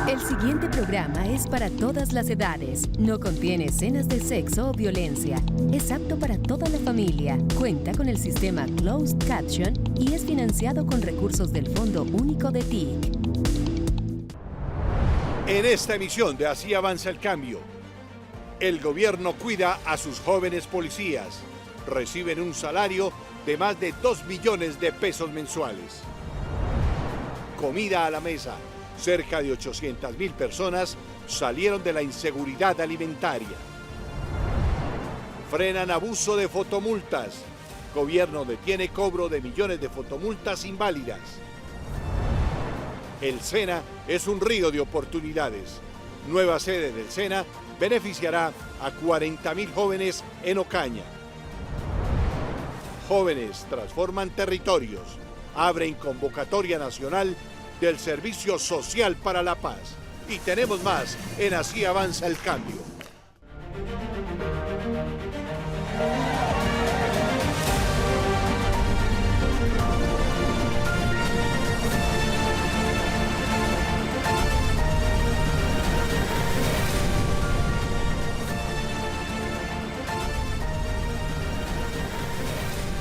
El siguiente programa es para todas las edades. No contiene escenas de sexo o violencia. Es apto para toda la familia. Cuenta con el sistema Closed Caption y es financiado con recursos del Fondo Único de TIC. En esta emisión de Así Avanza el Cambio, el gobierno cuida a sus jóvenes policías. Reciben un salario de más de 2 millones de pesos mensuales. Comida a la mesa. Cerca de 800.000 personas salieron de la inseguridad alimentaria. Frenan abuso de fotomultas. Gobierno detiene cobro de millones de fotomultas inválidas. El SENA es un río de oportunidades. Nueva sede del SENA beneficiará a 40.000 jóvenes en Ocaña. Jóvenes transforman territorios. Abren convocatoria nacional del Servicio Social para la Paz. Y tenemos más en Así Avanza el Cambio.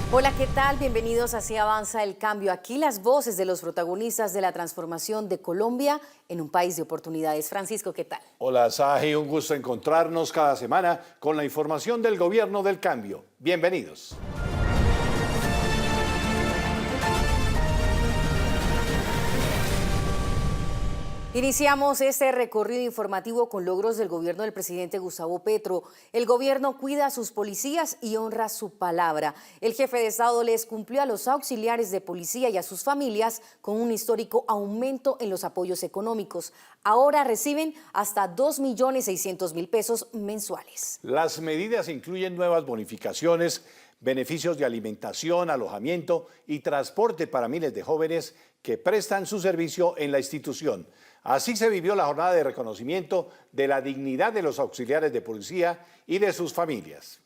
Hola, ¿qué tal? Bienvenidos a Así Avanza el Cambio. Aquí las voces de los protagonistas de la transformación de Colombia en un país de oportunidades. Francisco, ¿qué tal? Hola, Saji, un gusto encontrarnos cada semana con la información del Gobierno del Cambio. Bienvenidos. Iniciamos este recorrido informativo con logros del gobierno del presidente Gustavo Petro. El gobierno cuida a sus policías y honra su palabra. El jefe de Estado les cumplió a los auxiliares de policía y a sus familias con un histórico aumento en los apoyos económicos. Ahora reciben hasta 2.600.000 pesos mensuales. Las medidas incluyen nuevas bonificaciones, beneficios de alimentación, alojamiento y transporte para miles de jóvenes que prestan su servicio en la institución. Así se vivió la jornada de reconocimiento de la dignidad de los auxiliares de policía y de sus familias.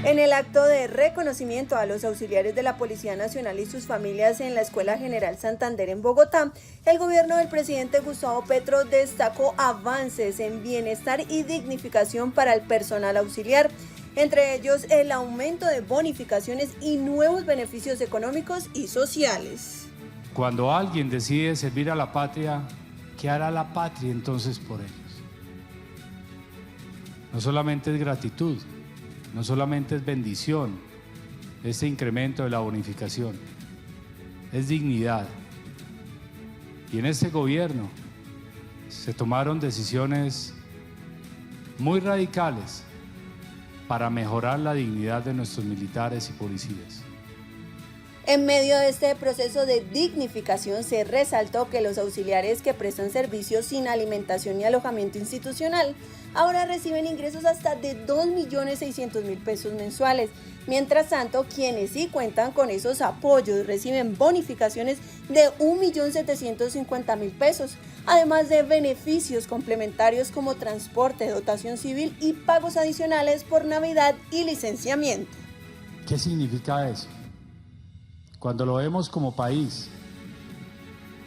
En el acto de reconocimiento a los auxiliares de la Policía Nacional y sus familias en la Escuela General Santander en Bogotá, el gobierno del presidente Gustavo Petro destacó avances en bienestar y dignificación para el personal auxiliar, entre ellos el aumento de bonificaciones y nuevos beneficios económicos y sociales. Cuando alguien decide servir a la patria, ¿qué hará la patria entonces por ellos? No solamente es gratitud, no solamente es bendición, este incremento de la bonificación, es dignidad. Y en este gobierno se tomaron decisiones muy radicales para mejorar la dignidad de nuestros militares y policías. En medio de este proceso de dignificación se resaltó que los auxiliares que prestan servicios sin alimentación y alojamiento institucional ahora reciben ingresos hasta de 2.600.000 pesos mensuales. Mientras tanto, quienes sí cuentan con esos apoyos reciben bonificaciones de 1.750.000 pesos, además de beneficios complementarios como transporte, dotación civil y pagos adicionales por Navidad y licenciamiento. ¿Qué significa eso? Cuando lo vemos como país,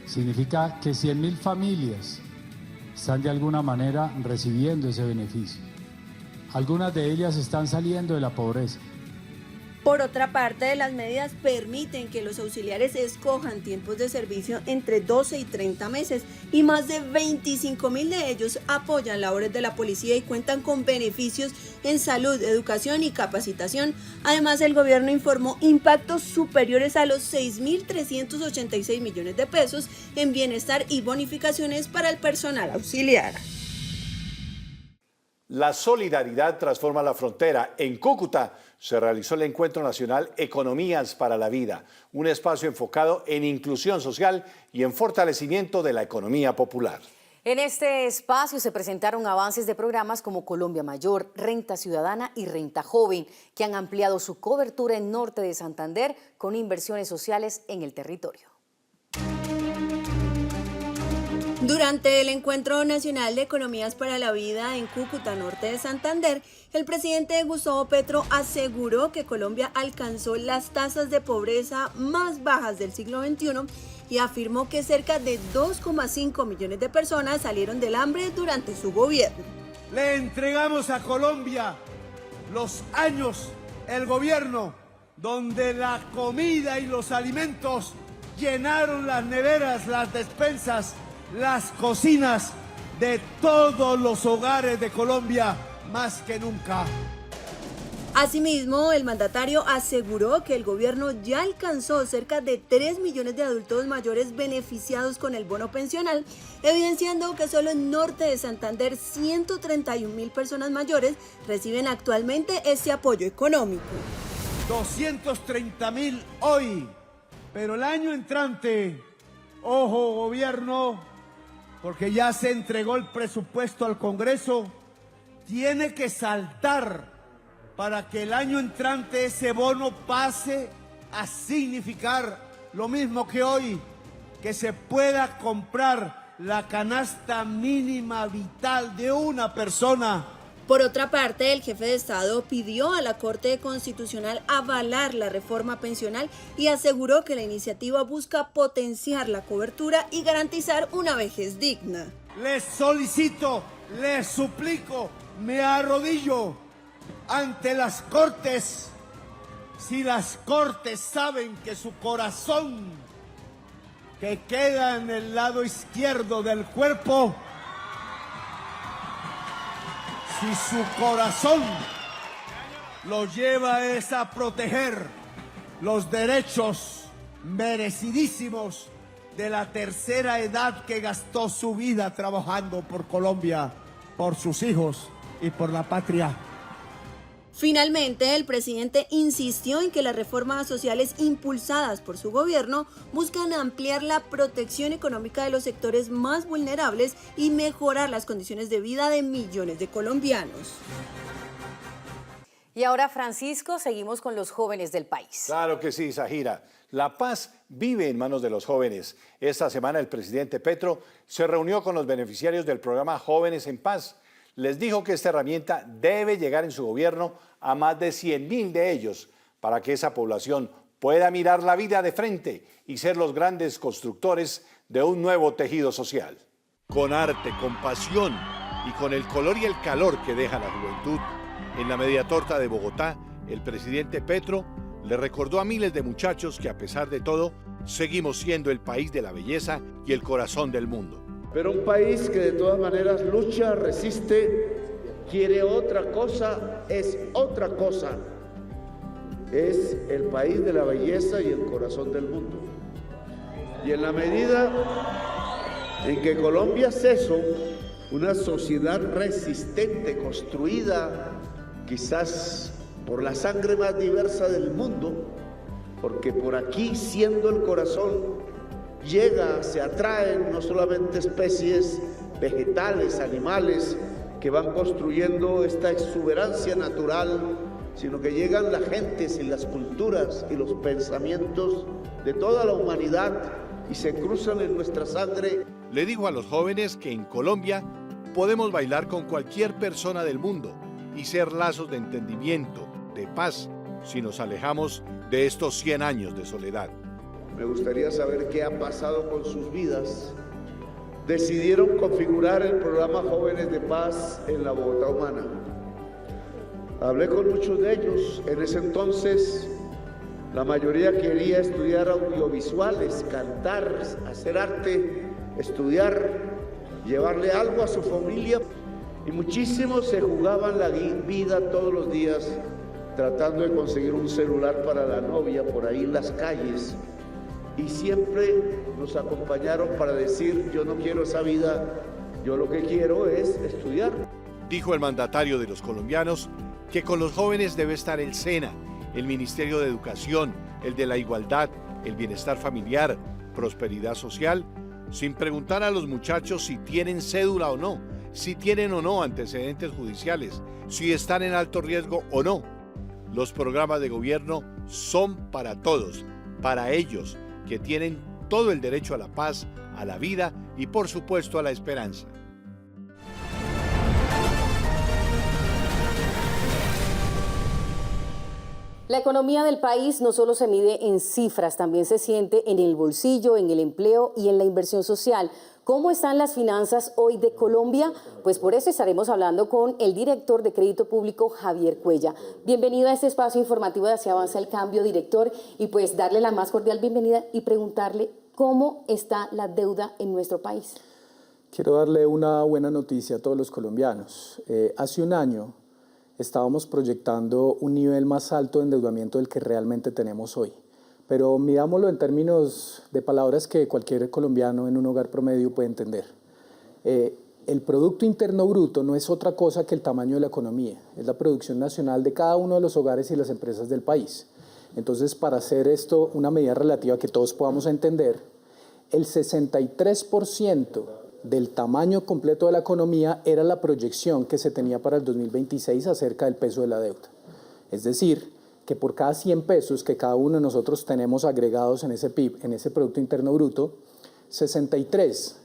significa que 100.000 familias están de alguna manera recibiendo ese beneficio. Algunas de ellas están saliendo de la pobreza. Por otra parte, las medidas permiten que los auxiliares escojan tiempos de servicio entre 12 y 30 meses y más de 25.000 de ellos apoyan labores de la policía y cuentan con beneficios en salud, educación y capacitación. Además, el gobierno informó impactos superiores a los 6.386 millones de pesos en bienestar y bonificaciones para el personal auxiliar. La solidaridad transforma la frontera. En Cúcuta se realizó el Encuentro Nacional Economías para la Vida, un espacio enfocado en inclusión social y en fortalecimiento de la economía popular. En este espacio se presentaron avances de programas como Colombia Mayor, Renta Ciudadana y Renta Joven, que han ampliado su cobertura en norte de Santander con inversiones sociales en el territorio. Durante el Encuentro Nacional de Economías para la Vida en Cúcuta, norte de Santander, el presidente Gustavo Petro aseguró que Colombia alcanzó las tasas de pobreza más bajas del siglo XXI y afirmó que cerca de 2,5 millones de personas salieron del hambre durante su gobierno. Le entregamos a Colombia los años, el gobierno, donde la comida y los alimentos llenaron las neveras, las despensas, las cocinas de todos los hogares de Colombia, más que nunca. Asimismo, el mandatario aseguró que el gobierno ya alcanzó cerca de 3 millones de adultos mayores beneficiados con el bono pensional, evidenciando que solo en norte de Santander 131.000 personas mayores reciben actualmente este apoyo económico. 230.000 hoy, pero el año entrante, ojo gobierno, porque ya se entregó el presupuesto al Congreso, tiene que saltar para que el año entrante ese bono pase a significar lo mismo que hoy, que se pueda comprar la canasta mínima vital de una persona. Por otra parte, el jefe de Estado pidió a la Corte Constitucional avalar la reforma pensional y aseguró que la iniciativa busca potenciar la cobertura y garantizar una vejez digna. Les solicito, les suplico, me arrodillo ante las Cortes. Si las Cortes saben que su corazón, que queda en el lado izquierdo del cuerpo, si su corazón lo lleva es a proteger los derechos merecidísimos de la tercera edad que gastó su vida trabajando por Colombia, por sus hijos y por la patria. Finalmente, el presidente insistió en que las reformas sociales impulsadas por su gobierno buscan ampliar la protección económica de los sectores más vulnerables y mejorar las condiciones de vida de millones de colombianos. Y ahora, Francisco, seguimos con los jóvenes del país. Claro que sí, Zahira. La paz vive en manos de los jóvenes. Esta semana el presidente Petro se reunió con los beneficiarios del programa Jóvenes en Paz. Les dijo que esta herramienta debe llegar en su gobierno a más de 100.000 de ellos para que esa población pueda mirar la vida de frente y ser los grandes constructores de un nuevo tejido social. Con arte, con pasión y con el color y el calor que deja la juventud, en la media torta de Bogotá, el presidente Petro le recordó a miles de muchachos que a pesar de todo, seguimos siendo el país de la belleza y el corazón del mundo. Pero un país que de todas maneras lucha, resiste, quiere otra cosa, es otra cosa. Es el país de la belleza y el corazón del mundo. Y en la medida en que Colombia es eso, una sociedad resistente, construida quizás por la sangre más diversa del mundo, porque por aquí, siendo el corazón, llega, se atraen no solamente especies vegetales, animales, que van construyendo esta exuberancia natural, sino que llegan las gentes y las culturas y los pensamientos de toda la humanidad y se cruzan en nuestra sangre. Le dijo a los jóvenes que en Colombia podemos bailar con cualquier persona del mundo y ser lazos de entendimiento, de paz, si nos alejamos de estos 100 años de soledad. Me gustaría saber qué ha pasado con sus vidas. Decidieron configurar el programa Jóvenes de Paz en la Bogotá Humana. Hablé con muchos de ellos. En ese entonces, la mayoría quería estudiar audiovisuales, cantar, hacer arte, estudiar, llevarle algo a su familia. Y muchísimos se jugaban la vida todos los días tratando de conseguir un celular para la novia por ahí en las calles. Y siempre nos acompañaron para decir, yo no quiero esa vida, yo lo que quiero es estudiar. Dijo el mandatario de los colombianos que con los jóvenes debe estar el SENA, el Ministerio de Educación, el de la Igualdad, el Bienestar Familiar, Prosperidad Social, sin preguntar a los muchachos si tienen cédula o no, si tienen o no antecedentes judiciales, si están en alto riesgo o no. Los programas de gobierno son para todos, para ellos, que tienen todo el derecho a la paz, a la vida y por supuesto a la esperanza. La economía del país no solo se mide en cifras, también se siente en el bolsillo, en el empleo y en la inversión social. ¿Cómo están las finanzas hoy de Colombia? Pues por eso estaremos hablando con el director de Crédito Público, Javier Cuellar. Bienvenido a este espacio informativo de Así Avanza el Cambio, director, y pues darle la más cordial bienvenida y preguntarle cómo está la deuda en nuestro país. Quiero darle una buena noticia a todos los colombianos. Hace un año estábamos proyectando un nivel más alto de endeudamiento del que realmente tenemos hoy. Pero mirámoslo en términos de palabras que cualquier colombiano en un hogar promedio puede entender. El Producto Interno Bruto no es otra cosa que el tamaño de la economía, es la producción nacional de cada uno de los hogares y las empresas del país. Entonces, para hacer esto una medida relativa que todos podamos entender, el 63% del tamaño completo de la economía era la proyección que se tenía para el 2026 acerca del peso de la deuda. Es decir, que por cada 100 pesos que cada uno de nosotros tenemos agregados en ese PIB, en ese Producto Interno Bruto, 63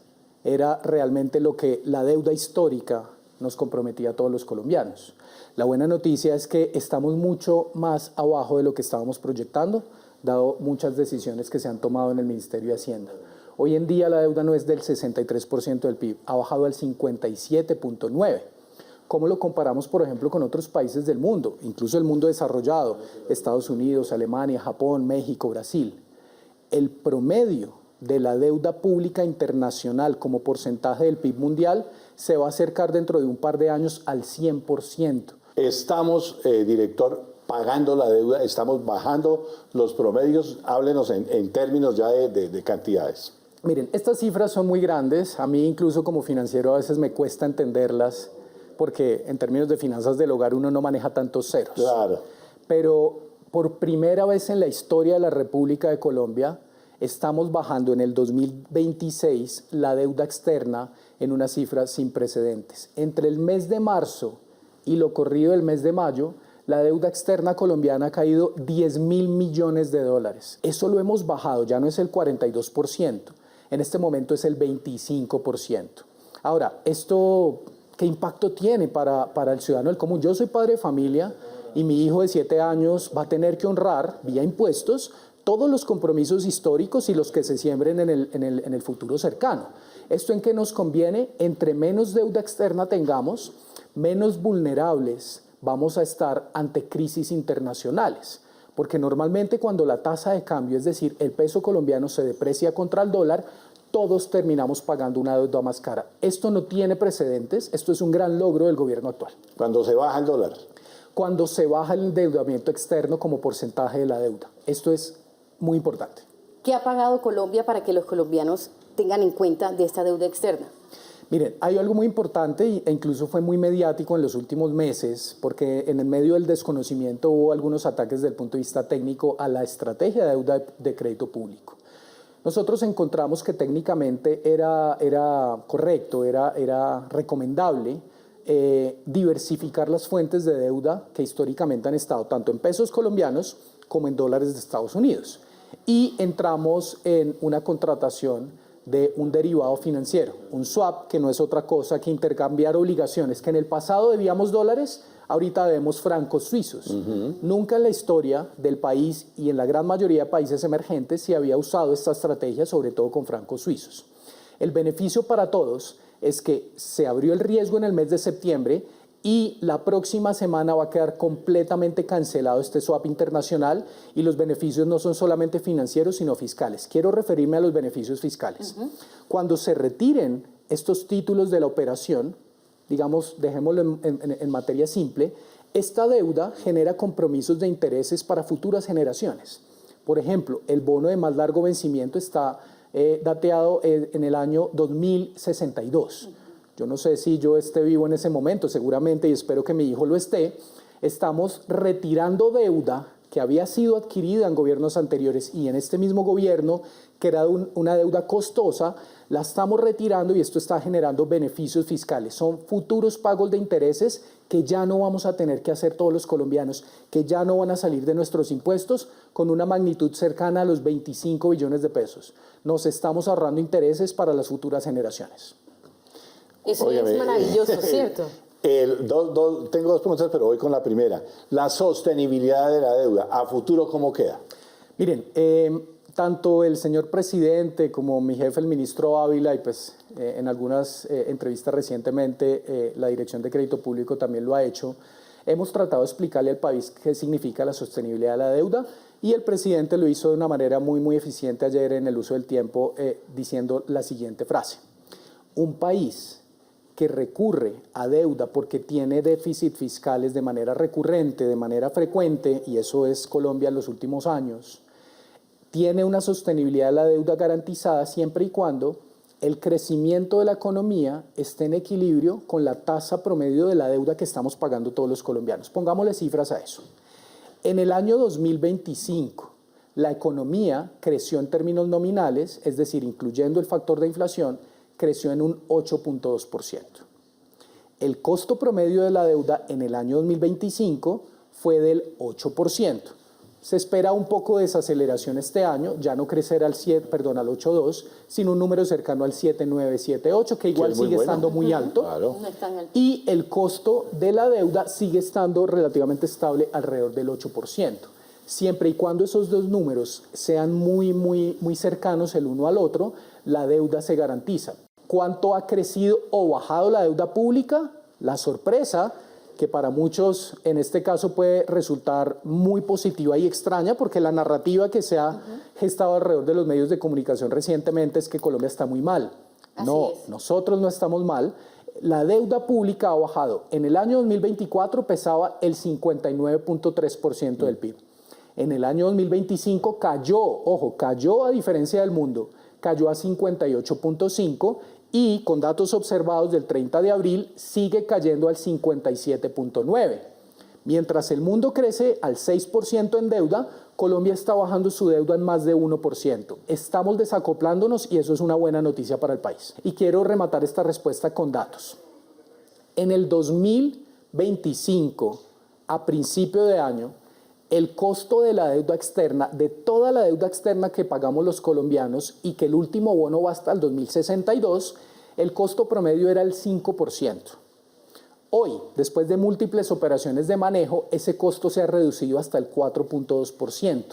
era realmente lo que la deuda histórica nos comprometía a todos los colombianos. La buena noticia es que estamos mucho más abajo de lo que estábamos proyectando, dado muchas decisiones que se han tomado en el Ministerio de Hacienda. Hoy en día la deuda no es del 63% del PIB, ha bajado al 57.9%. ¿Cómo lo comparamos, por ejemplo, con otros países del mundo, incluso el mundo desarrollado, Estados Unidos, Alemania, Japón, México, Brasil? El promedio de la deuda pública internacional como porcentaje del PIB mundial se va a acercar dentro de un par de años al 100%. Estamos, director, pagando la deuda, estamos bajando los promedios. Háblenos en términos ya de cantidades. Miren, estas cifras son muy grandes. A mí incluso como financiero a veces me cuesta entenderlas, porque en términos de finanzas del hogar uno no maneja tantos ceros. Claro. Pero por primera vez en la historia de la República de Colombia estamos bajando en el 2026 la deuda externa en una cifra sin precedentes. Entre el mes de marzo y lo corrido del mes de mayo, la deuda externa colombiana ha caído 10.000 millones de dólares. Eso lo hemos bajado, ya no es el 42%, en este momento es el 25%. Ahora, esto, ¿qué impacto tiene para el ciudadano del común? Yo soy padre de familia y mi hijo de 7 años va a tener que honrar vía impuestos todos los compromisos históricos y los que se siembren en el futuro cercano. ¿Esto en qué nos conviene? Entre menos deuda externa tengamos, menos vulnerables vamos a estar ante crisis internacionales. Porque normalmente cuando la tasa de cambio, es decir, el peso colombiano se deprecia contra el dólar, todos terminamos pagando una deuda más cara. Esto no tiene precedentes, esto es un gran logro del gobierno actual. ¿Cuando se baja el dólar? Cuando se baja el endeudamiento externo como porcentaje de la deuda. Esto es muy importante. ¿Qué ha pagado Colombia para que los colombianos tengan en cuenta de esta deuda externa? Miren, hay algo muy importante e incluso fue muy mediático en los últimos meses, porque en el medio del desconocimiento hubo algunos ataques desde el punto de vista técnico a la estrategia de deuda de crédito público. Nosotros encontramos que técnicamente era correcto, era recomendable diversificar las fuentes de deuda que históricamente han estado tanto en pesos colombianos como en dólares de Estados Unidos. Y entramos en una contratación de un derivado financiero, un swap, que no es otra cosa que intercambiar obligaciones que en el pasado debíamos dólares, ahorita debemos francos suizos. Nunca en la historia del país y en la gran mayoría de países emergentes se había usado esta estrategia, sobre todo con francos suizos. El beneficio para todos es que se abrió el riesgo en el mes de septiembre y la próxima semana va a quedar completamente cancelado este swap internacional y los beneficios no son solamente financieros sino fiscales. Quiero referirme a los beneficios fiscales. Cuando se retiren estos títulos de la operación, digamos, dejémoslo en materia simple, esta deuda genera compromisos de intereses para futuras generaciones. Por ejemplo, el bono de más largo vencimiento está dateado en el año 2062. Yo no sé si yo esté vivo en ese momento, seguramente, y espero que mi hijo lo esté. Estamos retirando deuda que había sido adquirida en gobiernos anteriores y en este mismo gobierno, que era una deuda costosa, la estamos retirando y esto está generando beneficios fiscales. Son futuros pagos de intereses que ya no vamos a tener que hacer todos los colombianos, que ya no van a salir de nuestros impuestos con una magnitud cercana a los 25 billones de pesos. Nos estamos ahorrando intereses para las futuras generaciones. Eso es maravilloso, ¿cierto? Tengo dos preguntas, pero voy con la primera. La sostenibilidad de la deuda, ¿a futuro cómo queda? Miren, tanto el señor presidente como mi jefe, el ministro Ávila, y pues en algunas entrevistas recientemente la Dirección de Crédito Público también lo ha hecho, hemos tratado de explicarle al país qué significa la sostenibilidad de la deuda y el presidente lo hizo de una manera muy eficiente ayer en el uso del tiempo diciendo la siguiente frase: un país que recurre a deuda porque tiene déficit fiscales de manera recurrente, de manera frecuente, y eso es Colombia en los últimos años, tiene una sostenibilidad de la deuda garantizada siempre y cuando el crecimiento de la economía esté en equilibrio con la tasa promedio de la deuda que estamos pagando todos los colombianos. Pongámosle cifras a eso. En el año 2025, la economía creció en términos nominales, es decir, incluyendo el factor de inflación, creció en un 8.2%. El costo promedio de la deuda en el año 2025 fue del 8%. Se espera un poco de desaceleración este año, ya no crecer al 8.2, sino un número cercano al 7.9, 7.8, que igual sigue estando muy alto. Claro. No es tan alto. Y el costo de la deuda sigue estando relativamente estable alrededor del 8%. Siempre y cuando esos dos números sean muy cercanos el uno al otro, la deuda se garantiza. ¿Cuánto ha crecido o bajado la deuda pública? La sorpresa, que para muchos en este caso puede resultar muy positiva y extraña, porque la narrativa que se ha gestado alrededor de los medios de comunicación recientemente es que Colombia está muy mal. No, nosotros no estamos mal. La deuda pública ha bajado. En el año 2024 pesaba el 59.3% del PIB. En el año 2025 cayó a diferencia del mundo, cayó a 58.5%. Y con datos observados del 30 de abril sigue cayendo al 57.9%. Mientras el mundo crece al 6% en deuda, Colombia está bajando su deuda en más de 1%. Estamos desacoplándonos y eso es una buena noticia para el país. Y quiero rematar esta respuesta con datos. En el 2025, a principio de año, el costo de la deuda externa, de toda la deuda externa que pagamos los colombianos y que el último bono va hasta el 2062, el costo promedio era el 5%. Hoy, después de múltiples operaciones de manejo, ese costo se ha reducido hasta el 4.2%.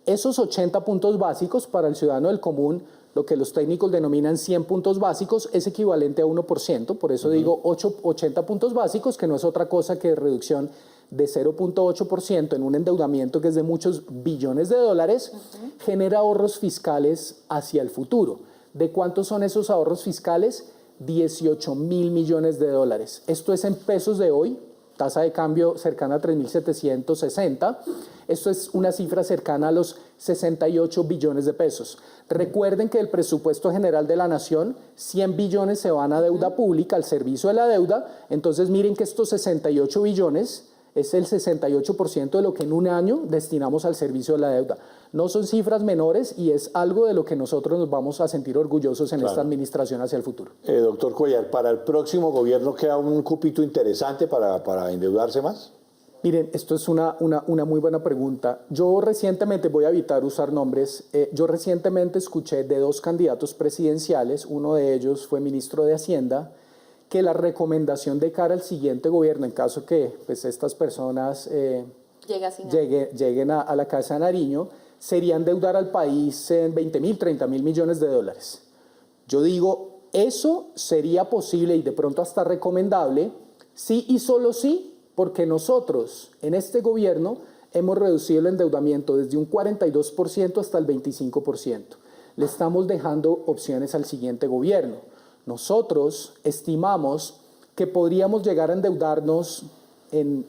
Esos 80 puntos básicos para el ciudadano del común, lo que los técnicos denominan 100 puntos básicos, es equivalente a 1%, por eso digo 80 puntos básicos, que no es otra cosa que reducción de 0.8% en un endeudamiento que es de muchos billones de dólares, genera ahorros fiscales hacia el futuro. ¿De cuántos son esos ahorros fiscales? 18.000 millones de dólares. Esto es en pesos de hoy, tasa de cambio cercana a 3.760. Esto es una cifra cercana a los 68 billones de pesos. Recuerden que el presupuesto general de la nación, 100 billones se van a deuda pública, al servicio de la deuda. Entonces miren que estos 68 billones es el 68% de lo que en un año destinamos al servicio de la deuda. No son cifras menores y es algo de lo que nosotros nos vamos a sentir orgullosos en esta administración hacia el futuro. Doctor Cuéllar, ¿para el próximo gobierno queda un cupito interesante para endeudarse más? Miren, esto es una muy buena pregunta. Yo recientemente, voy a evitar usar nombres, yo recientemente escuché de dos candidatos presidenciales, uno de ellos fue ministro de Hacienda, que la recomendación de cara al siguiente gobierno, en caso que pues, estas personas lleguen a la Casa de Nariño, sería endeudar al país en 20.000, 30.000 millones de dólares. Yo digo, eso sería posible y de pronto hasta recomendable, sí y solo sí, porque nosotros en este gobierno hemos reducido el endeudamiento desde un 42% hasta el 25%. Le estamos dejando opciones al siguiente gobierno. Nosotros estimamos que podríamos llegar a endeudarnos en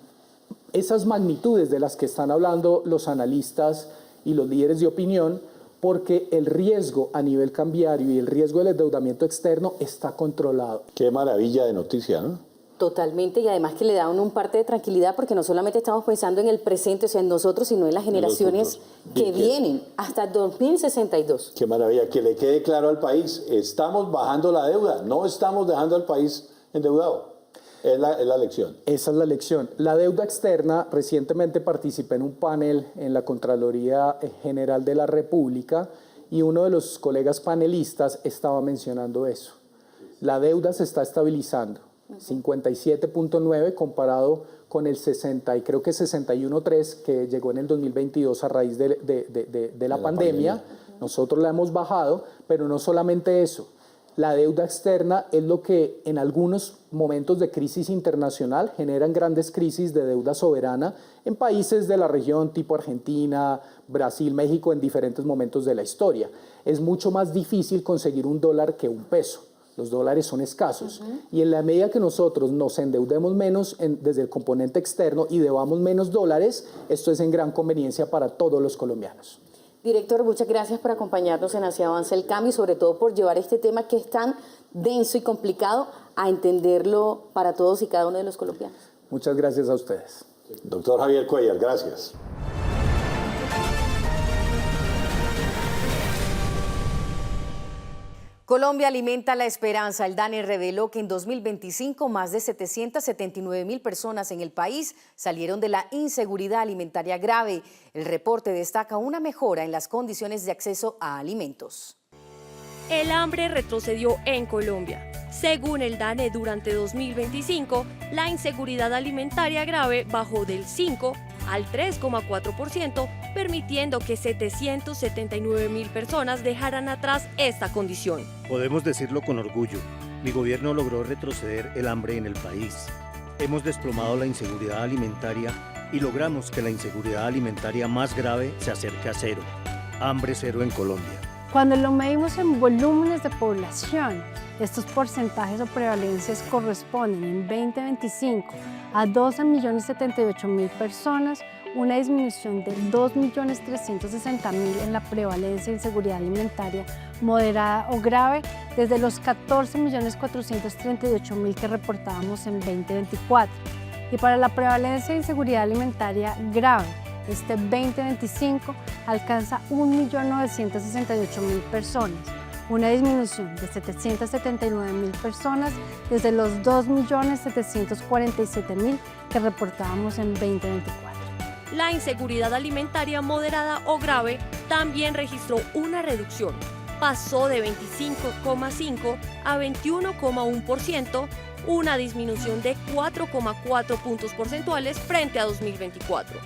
esas magnitudes de las que están hablando los analistas y los líderes de opinión, porque el riesgo a nivel cambiario y el riesgo del endeudamiento externo está controlado. Qué maravilla de noticia, ¿no? Totalmente, y además que le da un parte de tranquilidad porque no solamente estamos pensando en el presente, o sea, en nosotros, sino en las generaciones que vienen hasta 2062. Qué maravilla, que le quede claro al país, estamos bajando la deuda, no estamos dejando al país endeudado. Es la lección. Esa es la lección. La deuda externa, recientemente participé en un panel en la Contraloría General de la República y uno de los colegas panelistas estaba mencionando eso. La deuda se está estabilizando. 57.9 comparado con el 60 y creo que 61.3 que llegó en el 2022 a raíz de la pandemia. Nosotros la hemos bajado, pero no solamente eso. La deuda externa es lo que en algunos momentos de crisis internacional generan grandes crisis de deuda soberana en países de la región tipo Argentina, Brasil, México en diferentes momentos de la historia. Es mucho más difícil conseguir un dólar que un peso. Los dólares son escasos y en la medida que nosotros nos endeudemos menos desde el componente externo y debamos menos dólares, esto es en gran conveniencia para todos los colombianos. Director, muchas gracias por acompañarnos en Así Avanza el Cambio y sobre todo por llevar este tema que es tan denso y complicado a entenderlo para todos y cada uno de los colombianos. Muchas gracias a ustedes. Doctor Javier Cuellar, gracias. Colombia alimenta la esperanza. El DANE reveló que en 2025 más de 779.000 personas en el país salieron de la inseguridad alimentaria grave. El reporte destaca una mejora en las condiciones de acceso a alimentos. El hambre retrocedió en Colombia. Según el DANE, durante 2025, la inseguridad alimentaria grave bajó del 5 al 3,4%, permitiendo que 779.000 personas dejaran atrás esta condición. Podemos decirlo con orgullo, mi gobierno logró retroceder el hambre en el país. Hemos desplomado la inseguridad alimentaria y logramos que la inseguridad alimentaria más grave se acerque a cero. Hambre cero en Colombia. Cuando lo medimos en volúmenes de población, estos porcentajes o prevalencias corresponden en 2025 a 12.078.000 personas, una disminución de 2.360.000 en la prevalencia de inseguridad alimentaria moderada o grave desde los 14.438.000 que reportábamos en 2024. Y para la prevalencia de inseguridad alimentaria grave, este 2025 alcanza 1.968.000 personas, una disminución de 779.000 personas desde los 2.747.000 que reportábamos en 2024. La inseguridad alimentaria moderada o grave también registró una reducción. Pasó de 25,5 a 21,1%, una disminución de 4,4 puntos porcentuales frente a 2024.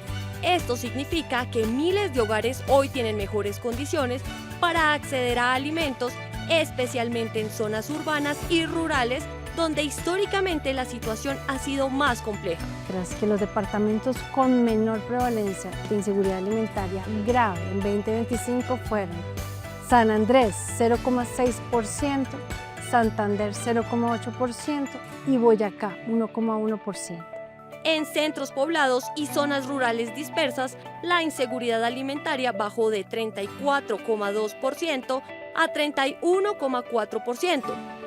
Esto significa que miles de hogares hoy tienen mejores condiciones para acceder a alimentos, especialmente en zonas urbanas y rurales, donde históricamente la situación ha sido más compleja. Tras que los departamentos con menor prevalencia de inseguridad alimentaria grave en 2025 fueron San Andrés 0,6%, Santander 0,8% y Boyacá 1,1%. En centros poblados y zonas rurales dispersas, la inseguridad alimentaria bajó de 34,2% a 31,4%,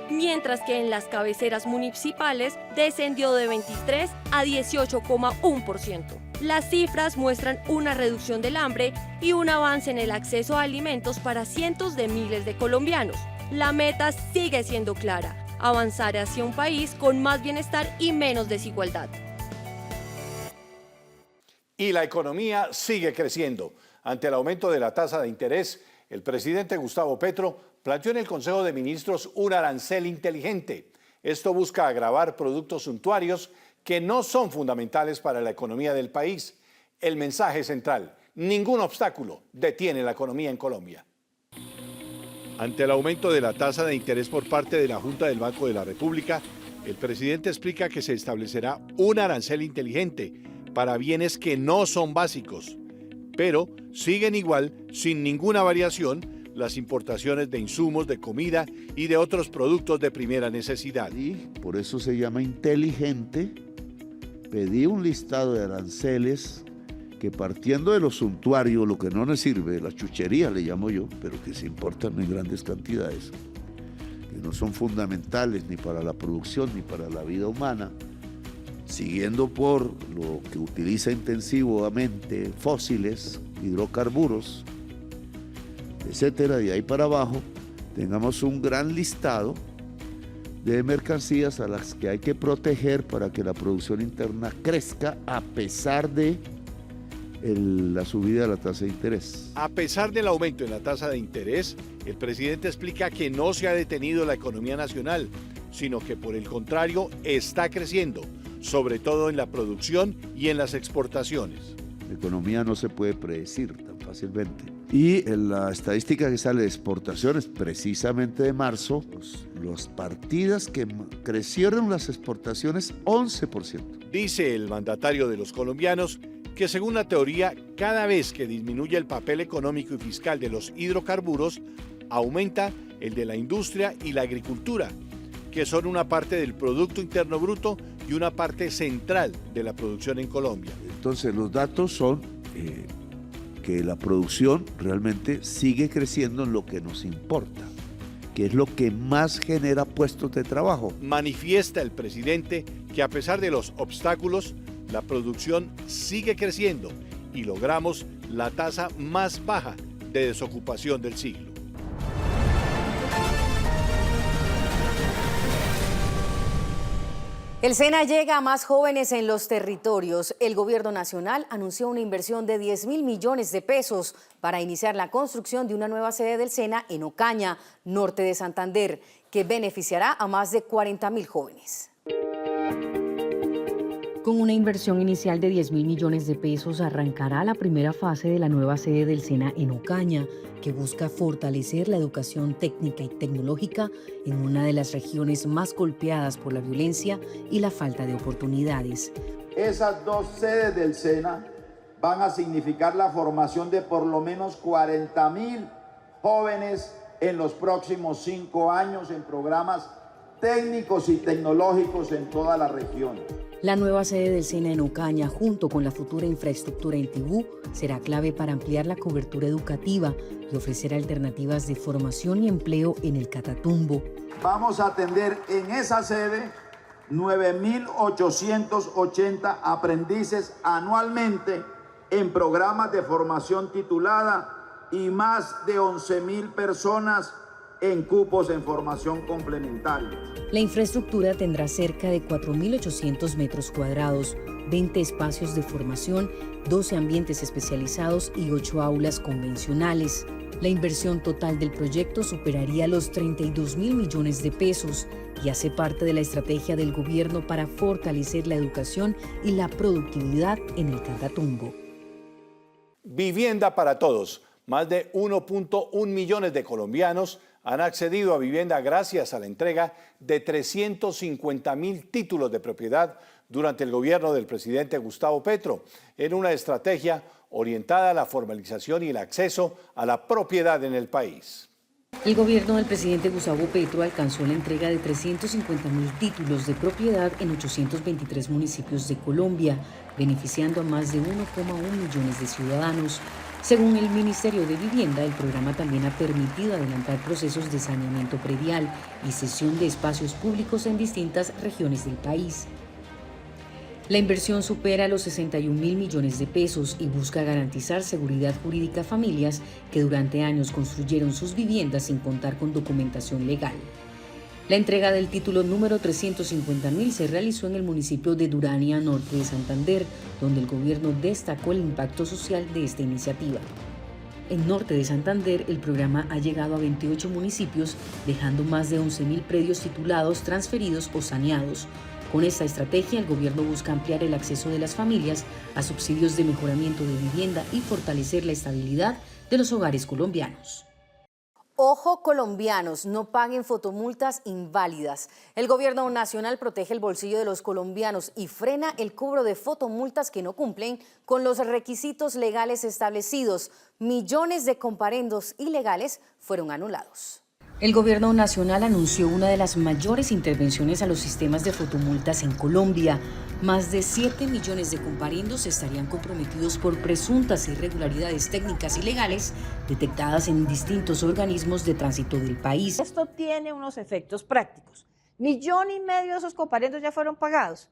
mientras que en las cabeceras municipales descendió de 23 a 18,1%. Las cifras muestran una reducción del hambre y un avance en el acceso a alimentos para cientos de miles de colombianos. La meta sigue siendo clara: avanzar hacia un país con más bienestar y menos desigualdad. Y la economía sigue creciendo. Ante el aumento de la tasa de interés, el presidente Gustavo Petro planteó en el Consejo de Ministros un arancel inteligente. Esto busca agravar productos suntuarios que no son fundamentales para la economía del país. El mensaje central: ningún obstáculo detiene la economía en Colombia. Ante el aumento de la tasa de interés por parte de la Junta del Banco de la República, el presidente explica que se establecerá un arancel inteligente para bienes que no son básicos, pero siguen igual, sin ninguna variación, las importaciones de insumos, de comida y de otros productos de primera necesidad. Y por eso se llama inteligente. Pedí un listado de aranceles que, partiendo de lo suntuario, lo que no nos sirve, la chuchería le llamo yo, pero que se importan en grandes cantidades, que no son fundamentales ni para la producción ni para la vida humana, siguiendo por lo que utiliza intensivamente fósiles, hidrocarburos, etcétera, de ahí para abajo, tengamos un gran listado de mercancías a las que hay que proteger para que la producción interna crezca a pesar de la subida de la tasa de interés. A pesar del aumento en la tasa de interés, el presidente explica que no se ha detenido la economía nacional, sino que por el contrario está creciendo, sobre todo en la producción y en las exportaciones. La economía no se puede predecir tan fácilmente. Y en la estadística que sale de exportaciones, precisamente de marzo, las partidas que crecieron las exportaciones 11%. Dice el mandatario de los colombianos que según la teoría, cada vez que disminuye el papel económico y fiscal de los hidrocarburos, aumenta el de la industria y la agricultura, que son una parte del Producto Interno Bruto y una parte central de la producción en Colombia. Entonces los datos son que la producción realmente sigue creciendo en lo que nos importa, que es lo que más genera puestos de trabajo. Manifiesta el presidente que a pesar de los obstáculos, la producción sigue creciendo y logramos la tasa más baja de desocupación del siglo. El SENA llega a más jóvenes en los territorios. El gobierno nacional anunció una inversión de 10.000 millones de pesos para iniciar la construcción de una nueva sede del SENA en Ocaña, norte de Santander, que beneficiará a más de 40.000 jóvenes. Con una inversión inicial de 10.000 millones de pesos arrancará la primera fase de la nueva sede del SENA en Ocaña, que busca fortalecer la educación técnica y tecnológica en una de las regiones más golpeadas por la violencia y la falta de oportunidades. Esas dos sedes del SENA van a significar la formación de por lo menos 40.000 jóvenes en los próximos 5 años en programas técnicos y tecnológicos en toda la región. La nueva sede del SENA en Ocaña, junto con la futura infraestructura en Tibú, será clave para ampliar la cobertura educativa y ofrecer alternativas de formación y empleo en el Catatumbo. Vamos a atender en esa sede 9.880 aprendices anualmente en programas de formación titulada y más de 11.000 personas en cupos en formación complementaria. La infraestructura tendrá cerca de 4.800 metros cuadrados, 20 espacios de formación, 12 ambientes especializados y 8 aulas convencionales. La inversión total del proyecto superaría los 32.000 millones de pesos y hace parte de la estrategia del gobierno para fortalecer la educación y la productividad en el Catatumbo. Vivienda para todos. Más de 1.1 millones de colombianos han accedido a vivienda gracias a la entrega de 350.000 títulos de propiedad durante el gobierno del presidente Gustavo Petro, en una estrategia orientada a la formalización y el acceso a la propiedad en el país. El gobierno del presidente Gustavo Petro alcanzó la entrega de 350.000 títulos de propiedad en 823 municipios de Colombia, beneficiando a más de 1,1 millones de ciudadanos. Según el Ministerio de Vivienda, el programa también ha permitido adelantar procesos de saneamiento predial y cesión de espacios públicos en distintas regiones del país. La inversión supera los 61.000 millones de pesos y busca garantizar seguridad jurídica a familias que durante años construyeron sus viviendas sin contar con documentación legal. La entrega del título número 350.000 se realizó en el municipio de Durania, norte de Santander, donde el gobierno destacó el impacto social de esta iniciativa. En norte de Santander, el programa ha llegado a 28 municipios, dejando más de 11.000 predios titulados, transferidos o saneados. Con esta estrategia, el gobierno busca ampliar el acceso de las familias a subsidios de mejoramiento de vivienda y fortalecer la estabilidad de los hogares colombianos. Ojo colombianos, no paguen fotomultas inválidas. El gobierno nacional protege el bolsillo de los colombianos y frena el cobro de fotomultas que no cumplen con los requisitos legales establecidos. Millones de comparendos ilegales fueron anulados. El gobierno nacional anunció una de las mayores intervenciones a los sistemas de fotomultas en Colombia. Más de 7 millones de comparendos estarían comprometidos por presuntas irregularidades técnicas y legales detectadas en distintos organismos de tránsito del país. Esto tiene unos efectos prácticos. 1,5 millones de esos comparendos ya fueron pagados.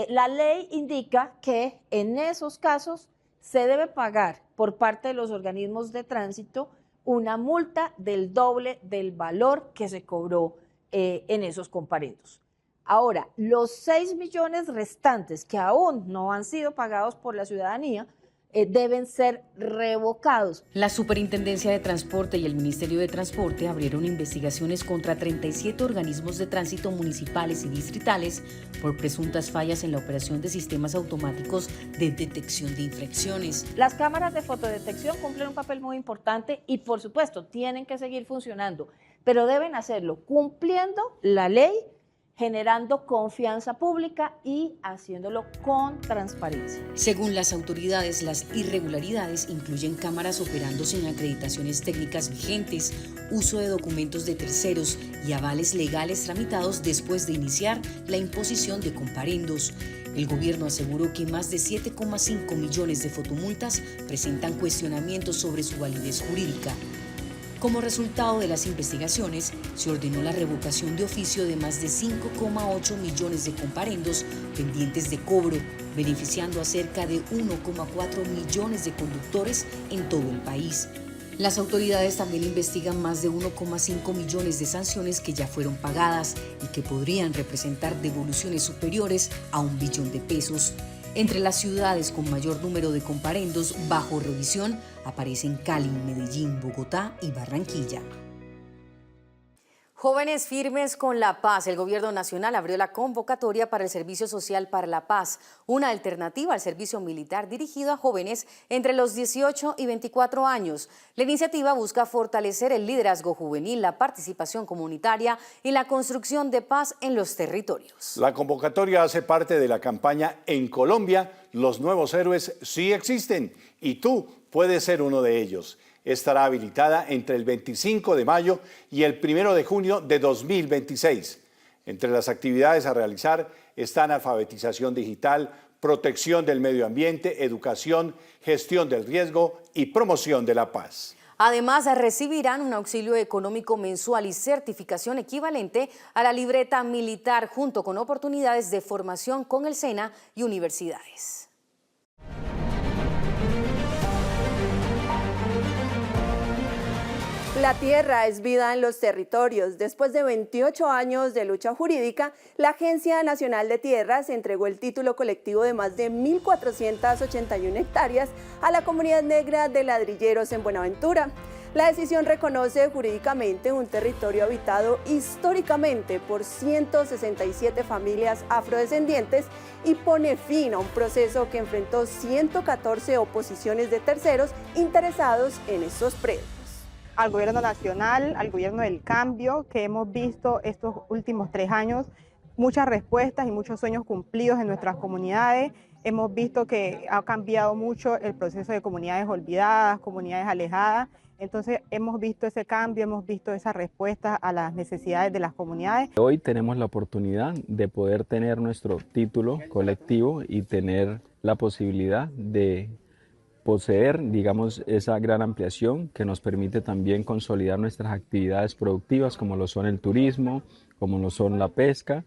La ley indica que en esos casos se debe pagar por parte de los organismos de tránsito una multa del doble del valor que se cobró en esos comparendos. Ahora, los 6 millones restantes que aún no han sido pagados por la ciudadanía, deben ser revocados. La Superintendencia de Transporte y el Ministerio de Transporte abrieron investigaciones contra 37 organismos de tránsito municipales y distritales por presuntas fallas en la operación de sistemas automáticos de detección de infracciones. Las cámaras de fotodetección cumplen un papel muy importante y, por supuesto, tienen que seguir funcionando, pero deben hacerlo cumpliendo la ley, generando confianza pública y haciéndolo con transparencia. Según las autoridades, las irregularidades incluyen cámaras operando sin acreditaciones técnicas vigentes, uso de documentos de terceros y avales legales tramitados después de iniciar la imposición de comparendos. El gobierno aseguró que más de 7,5 millones de fotomultas presentan cuestionamientos sobre su validez jurídica. Como resultado de las investigaciones, se ordenó la revocación de oficio de más de 5,8 millones de comparendos pendientes de cobro, beneficiando a cerca de 1,4 millones de conductores en todo el país. Las autoridades también investigan más de 1,5 millones de sanciones que ya fueron pagadas y que podrían representar devoluciones superiores a 1 billón de pesos. Entre las ciudades con mayor número de comparendos bajo revisión aparecen Cali, Medellín, Bogotá y Barranquilla. Jóvenes firmes con la paz. El gobierno nacional abrió la convocatoria para el Servicio Social para la Paz, una alternativa al servicio militar dirigido a jóvenes entre los 18 y 24 años. La iniciativa busca fortalecer el liderazgo juvenil, la participación comunitaria y la construcción de paz en los territorios. La convocatoria hace parte de la campaña En Colombia, los nuevos héroes sí existen y tú puedes ser uno de ellos. Estará habilitada entre el 25 de mayo y el 1 de junio de 2026. Entre las actividades a realizar están alfabetización digital, protección del medio ambiente, educación, gestión del riesgo y promoción de la paz. Además, recibirán un auxilio económico mensual y certificación equivalente a la libreta militar, junto con oportunidades de formación con el SENA y universidades. La tierra es vida en los territorios. Después de 28 años de lucha jurídica, la Agencia Nacional de Tierras entregó el título colectivo de más de 1.481 hectáreas a la comunidad negra de Ladrilleros en Buenaventura. La decisión reconoce jurídicamente un territorio habitado históricamente por 167 familias afrodescendientes y pone fin a un proceso que enfrentó 114 oposiciones de terceros interesados en estos predios. Al gobierno nacional, al gobierno del cambio, que hemos visto estos últimos 3 años, muchas respuestas y muchos sueños cumplidos en nuestras comunidades. Hemos visto que ha cambiado mucho el proceso de comunidades olvidadas, comunidades alejadas. Entonces hemos visto ese cambio, hemos visto esa respuesta a las necesidades de las comunidades. Hoy tenemos la oportunidad de poder tener nuestro título colectivo y tener la posibilidad de poseer, digamos, esa gran ampliación que nos permite también consolidar nuestras actividades productivas, como lo son el turismo, como lo son la pesca,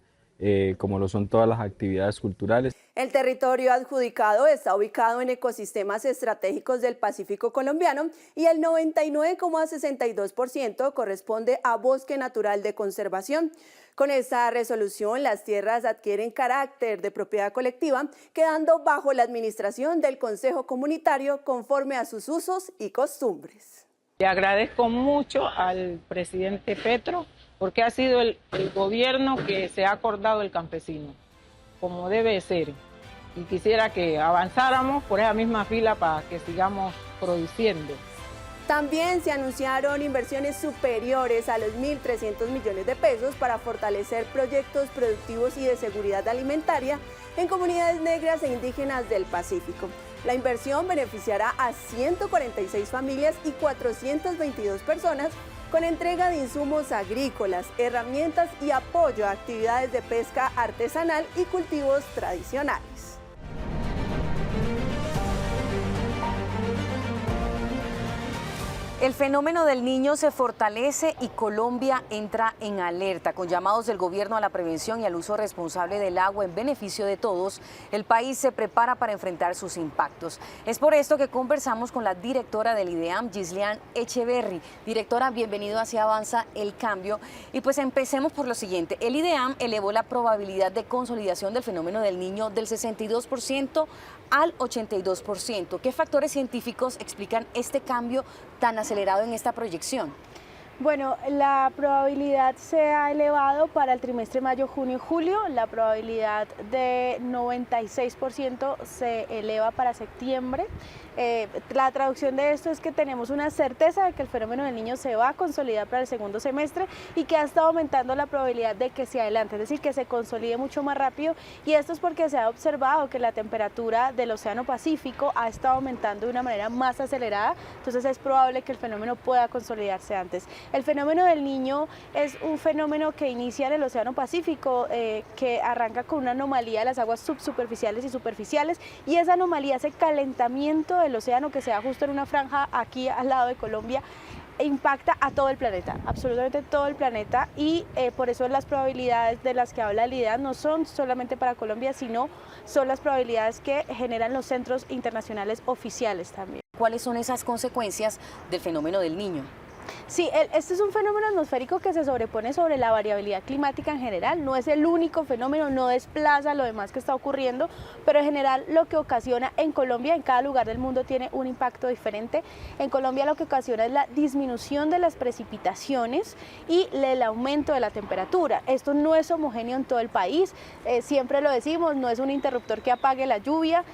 como lo son todas las actividades culturales. El territorio adjudicado está ubicado en ecosistemas estratégicos del Pacífico colombiano y el 99,62% corresponde a bosque natural de conservación. Con esta resolución, las tierras adquieren carácter de propiedad colectiva, quedando bajo la administración del Consejo Comunitario conforme a sus usos y costumbres. Le agradezco mucho al presidente Petro porque ha sido el gobierno que se ha acordado del campesino, como debe ser. Y quisiera que avanzáramos por esa misma fila para que sigamos produciendo. También se anunciaron inversiones superiores a los 1.300 millones de pesos para fortalecer proyectos productivos y de seguridad alimentaria en comunidades negras e indígenas del Pacífico. La inversión beneficiará a 146 familias y 422 personas con entrega de insumos agrícolas, herramientas y apoyo a actividades de pesca artesanal y cultivos tradicionales. El fenómeno del Niño se fortalece y Colombia entra en alerta. Con llamados del gobierno a la prevención y al uso responsable del agua en beneficio de todos, el país se prepara para enfrentar sus impactos. Es por esto que conversamos con la directora del IDEAM, Gislian Echeverry. Directora, bienvenido a Así Avanza el Cambio. Y pues empecemos por lo siguiente. El IDEAM elevó la probabilidad de consolidación del fenómeno del Niño del 62% al 82%. ¿Qué factores científicos explican este cambio tan acelerado en esta proyección? Bueno, la probabilidad se ha elevado para el trimestre mayo, junio y julio. La probabilidad de 96% se eleva para septiembre. La traducción de esto es que tenemos una certeza de que el fenómeno del Niño se va a consolidar para el segundo semestre y que ha estado aumentando la probabilidad de que se adelante, es decir, que se consolide mucho más rápido, y esto es porque se ha observado que la temperatura del Océano Pacífico ha estado aumentando de una manera más acelerada, entonces es probable que el fenómeno pueda consolidarse antes. El fenómeno del Niño es un fenómeno que inicia en el Océano Pacífico, que arranca con una anomalía de las aguas subsuperficiales y superficiales, y esa anomalía, ese calentamiento del océano que se da justo en una franja aquí al lado de Colombia, impacta a todo el planeta, absolutamente todo el planeta, y por eso las probabilidades de las que habla el IDEAM no son solamente para Colombia, sino son las probabilidades que generan los centros internacionales oficiales también. ¿Cuáles son esas consecuencias del fenómeno del Niño? Sí, este es un fenómeno atmosférico que se sobrepone sobre la variabilidad climática en general. No es el único fenómeno, no desplaza lo demás que está ocurriendo, pero en general lo que ocasiona en Colombia, en cada lugar del mundo tiene un impacto diferente. En Colombia lo que ocasiona es la disminución de las precipitaciones y el aumento de la temperatura. Esto no es homogéneo en todo el país, siempre lo decimos, no es un interruptor que apague la lluvia,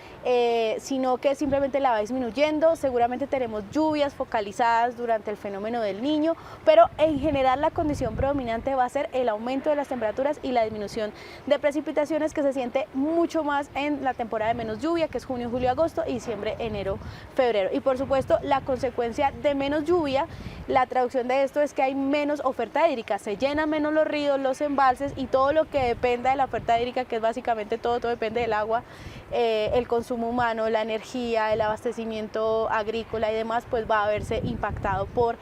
sino que simplemente la va disminuyendo. Seguramente tenemos lluvias focalizadas durante el fenómeno del Niño, pero en general la condición predominante va a ser el aumento de las temperaturas y la disminución de precipitaciones, que se siente mucho más en la temporada de menos lluvia, que es junio, julio, agosto, y diciembre, enero, febrero. Y por supuesto, la consecuencia de menos lluvia, la traducción de esto es que hay menos oferta hídrica, se llenan menos los ríos, los embalses, y todo lo que dependa de la oferta hídrica, que es básicamente todo depende del agua, el consumo humano, la energía, el abastecimiento agrícola y demás, pues va a verse impactado por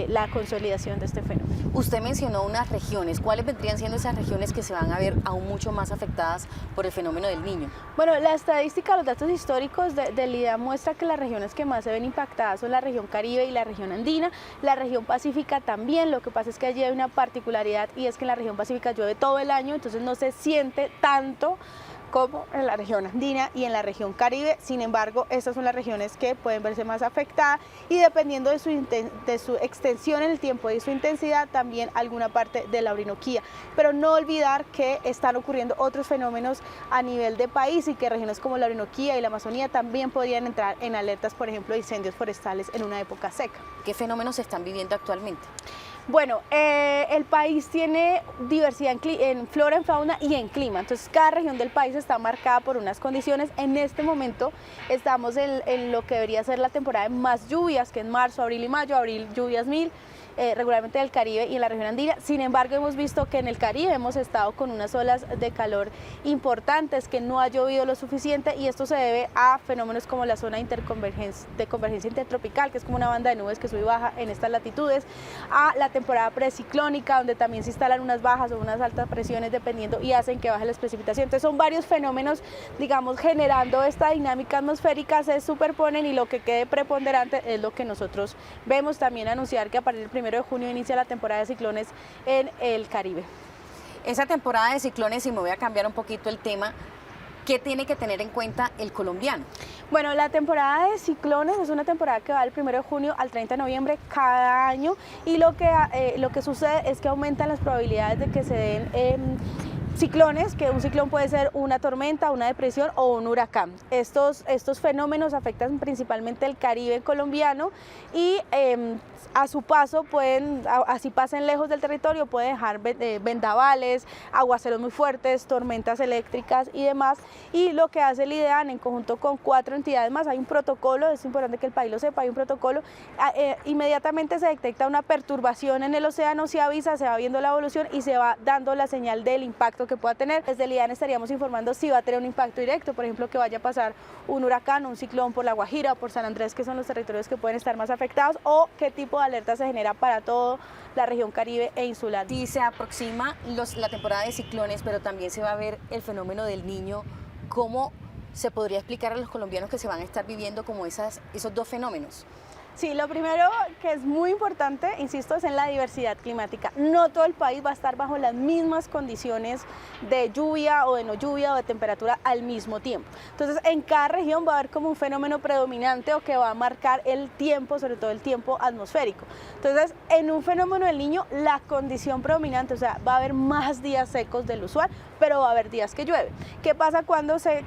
la consolidación de este fenómeno. Usted mencionó unas regiones. ¿Cuáles vendrían siendo esas regiones que se van a ver aún mucho más afectadas por el fenómeno del Niño? Bueno, la estadística, los datos históricos del IDEAM muestra que las regiones que más se ven impactadas son la región Caribe y la región Andina, la región Pacífica también. Lo que pasa es que allí hay una particularidad, y es que en la región Pacífica llueve todo el año, entonces no se siente tanto como en la región andina y en la región Caribe. Sin embargo, estas son las regiones que pueden verse más afectadas, y dependiendo de su extensión en el tiempo y su intensidad, también alguna parte de la Orinoquía. Pero no olvidar que están ocurriendo otros fenómenos a nivel de país, y que regiones como la Orinoquía y la Amazonía también podrían entrar en alertas, por ejemplo, de incendios forestales en una época seca. ¿Qué fenómenos se están viviendo actualmente? Bueno, el país tiene diversidad en flora, en fauna y en clima, entonces cada región del país está marcada por unas condiciones. En este momento estamos en lo que debería ser la temporada de más lluvias, que es marzo, abril y mayo. Abril lluvias 1000, regularmente del Caribe y en la región andina. Sin embargo, hemos visto que en el Caribe hemos estado con unas olas de calor importantes, que no ha llovido lo suficiente, y esto se debe a fenómenos como la zona de convergencia intertropical, que es como una banda de nubes que sube y baja en estas latitudes, a la temporada preciclónica, donde también se instalan unas bajas o unas altas presiones dependiendo, y hacen que baje las precipitaciones. Entonces son varios fenómenos, digamos, generando esta dinámica atmosférica, se superponen, y lo que quede preponderante es lo que nosotros vemos. También anunciar que a partir del 1 de junio inicia la temporada de ciclones en el Caribe. Esa temporada de ciclones, y me voy a cambiar un poquito el tema, ¿qué tiene que tener en cuenta el colombiano? Bueno, la temporada de ciclones es una temporada que va del 1 de junio al 30 de noviembre cada año, y lo que sucede es que aumentan las probabilidades de que se den ciclones, que un ciclón puede ser una tormenta, una depresión o un huracán. Estos fenómenos afectan principalmente el Caribe colombiano, y a su paso así pasen lejos del territorio, pueden dejar vendavales, aguaceros muy fuertes, tormentas eléctricas y demás. Y lo que hace el IDEAM en conjunto con 4 entidades más, hay un protocolo, es importante que el país lo sepa, hay un protocolo, inmediatamente se detecta una perturbación en el océano, se avisa, se va viendo la evolución y se va dando la señal del impacto que que pueda tener. Desde el IDAN estaríamos informando si va a tener un impacto directo, por ejemplo, que vaya a pasar un huracán, un ciclón por La Guajira o por San Andrés, que son los territorios que pueden estar más afectados, o qué tipo de alerta se genera para toda la región Caribe e insular. Sí, se aproxima la temporada de ciclones, pero también se va a ver el fenómeno del Niño. ¿Cómo se podría explicar a los colombianos que se van a estar viviendo como esos dos fenómenos? Sí, lo primero que es muy importante, insisto, es en la diversidad climática. No todo el país va a estar bajo las mismas condiciones de lluvia o de no lluvia o de temperatura al mismo tiempo. Entonces, en cada región va a haber como un fenómeno predominante o que va a marcar el tiempo, sobre todo el tiempo atmosférico. Entonces, en un fenómeno del Niño, la condición predominante, o sea, va a haber más días secos del usual, pero va a haber días que llueve. ¿Qué pasa cuando se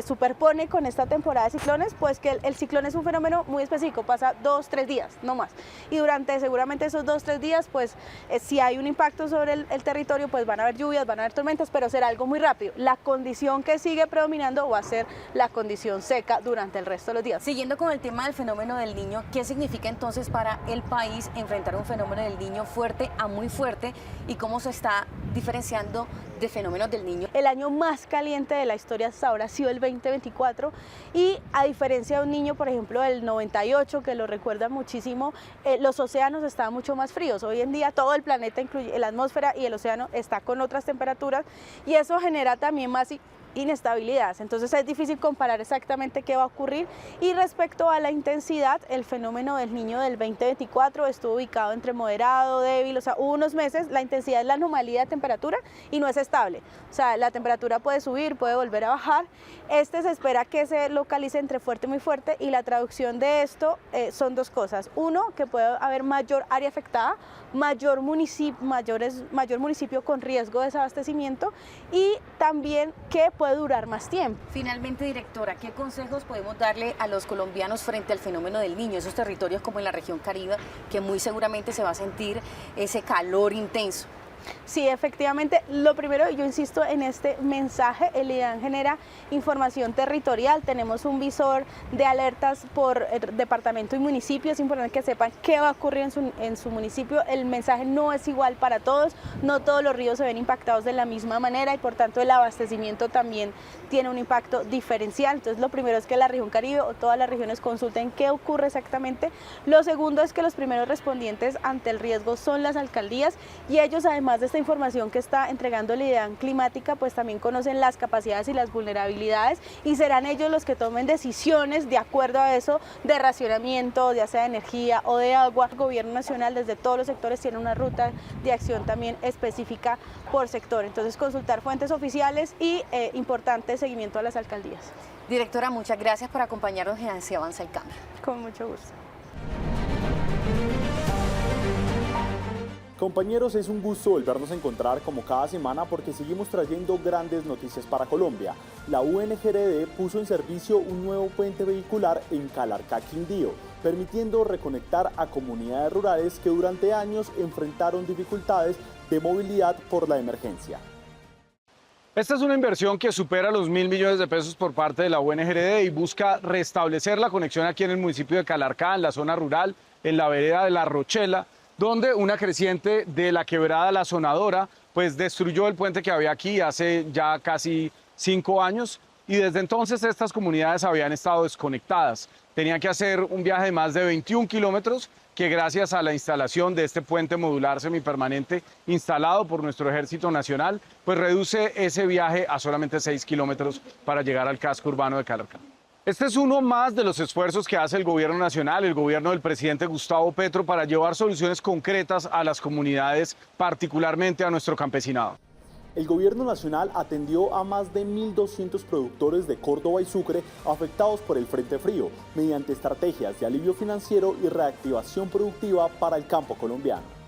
superpone con esta temporada de ciclones? Pues que el ciclón es un fenómeno muy específico, pasa 2-3 días, no más. Y durante seguramente esos 2-3 días, pues si hay un impacto sobre el territorio, pues van a haber lluvias, van a haber tormentas, pero será algo muy rápido. La condición que sigue predominando va a ser la condición seca durante el resto de los días. Siguiendo con el tema del fenómeno del Niño, ¿qué significa entonces para el país enfrentar un fenómeno del Niño fuerte a muy fuerte y cómo se está diferenciando de fenómenos del Niño? El año más caliente de la historia hasta ahora ha sido el 2024 y a diferencia de un Niño, por ejemplo, del 98, que lo recuerdan muchísimo, los océanos estaban mucho más fríos. Hoy en día todo el planeta, incluye la atmósfera y el océano, está con otras temperaturas y eso genera también más inestabilidad. Entonces es difícil comparar exactamente qué va a ocurrir. Y respecto a la intensidad, el fenómeno del Niño del 2024 estuvo ubicado entre moderado, débil, o sea, hubo unos meses, la intensidad es la anomalía de temperatura y no es estable. O sea, la temperatura puede subir, puede volver a bajar. Se espera que se localice entre fuerte y muy fuerte y la traducción de esto son dos cosas. Uno, que puede haber mayor área afectada, mayor municipio con riesgo de desabastecimiento y también que puede durar más tiempo. Finalmente, directora, ¿qué consejos podemos darle a los colombianos frente al fenómeno del Niño? Esos territorios como en la región Caribe, que muy seguramente se va a sentir ese calor intenso. Sí, efectivamente, lo primero, yo insisto en este mensaje, el IDAN genera información territorial, tenemos un visor de alertas por departamento y municipio, es importante que sepan qué va a ocurrir en su municipio, el mensaje no es igual para todos, no todos los ríos se ven impactados de la misma manera y por tanto el abastecimiento también tiene un impacto diferencial. Entonces lo primero es que la región Caribe o todas las regiones consulten qué ocurre exactamente. Lo segundo es que los primeros respondientes ante el riesgo son las alcaldías y ellos, además de esta información que está entregando la IDAN climática, pues también conocen las capacidades y las vulnerabilidades y serán ellos los que tomen decisiones de acuerdo a eso de racionamiento, ya sea de energía o de agua. El gobierno nacional desde todos los sectores tiene una ruta de acción también específica por sector. Entonces consultar fuentes oficiales y importante seguimiento a las alcaldías. Directora, muchas gracias por acompañarnos en Así Avanza el Cambio. Con mucho gusto. Compañeros, es un gusto volvernos a encontrar como cada semana porque seguimos trayendo grandes noticias para Colombia. La UNGRD puso en servicio un nuevo puente vehicular en Calarcá, Quindío, permitiendo reconectar a comunidades rurales que durante años enfrentaron dificultades de movilidad por la emergencia. Esta es una inversión que supera los 1.000 millones de pesos por parte de la UNGRD y busca restablecer la conexión aquí en el municipio de Calarcá, en la zona rural, en la vereda de La Rochela, donde una creciente de la quebrada La Sonadora pues destruyó el puente que había aquí hace ya casi 5 años y desde entonces estas comunidades habían estado desconectadas. Tenían que hacer un viaje de más de 21 kilómetros que gracias a la instalación de este puente modular semipermanente instalado por nuestro Ejército Nacional, pues reduce ese viaje a solamente 6 kilómetros para llegar al casco urbano de Calarcá. Este es uno más de los esfuerzos que hace el gobierno nacional, el gobierno del presidente Gustavo Petro, para llevar soluciones concretas a las comunidades, particularmente a nuestro campesinado. El gobierno nacional atendió a más de 1.200 productores de Córdoba y Sucre afectados por el Frente Frío, mediante estrategias de alivio financiero y reactivación productiva para el campo colombiano.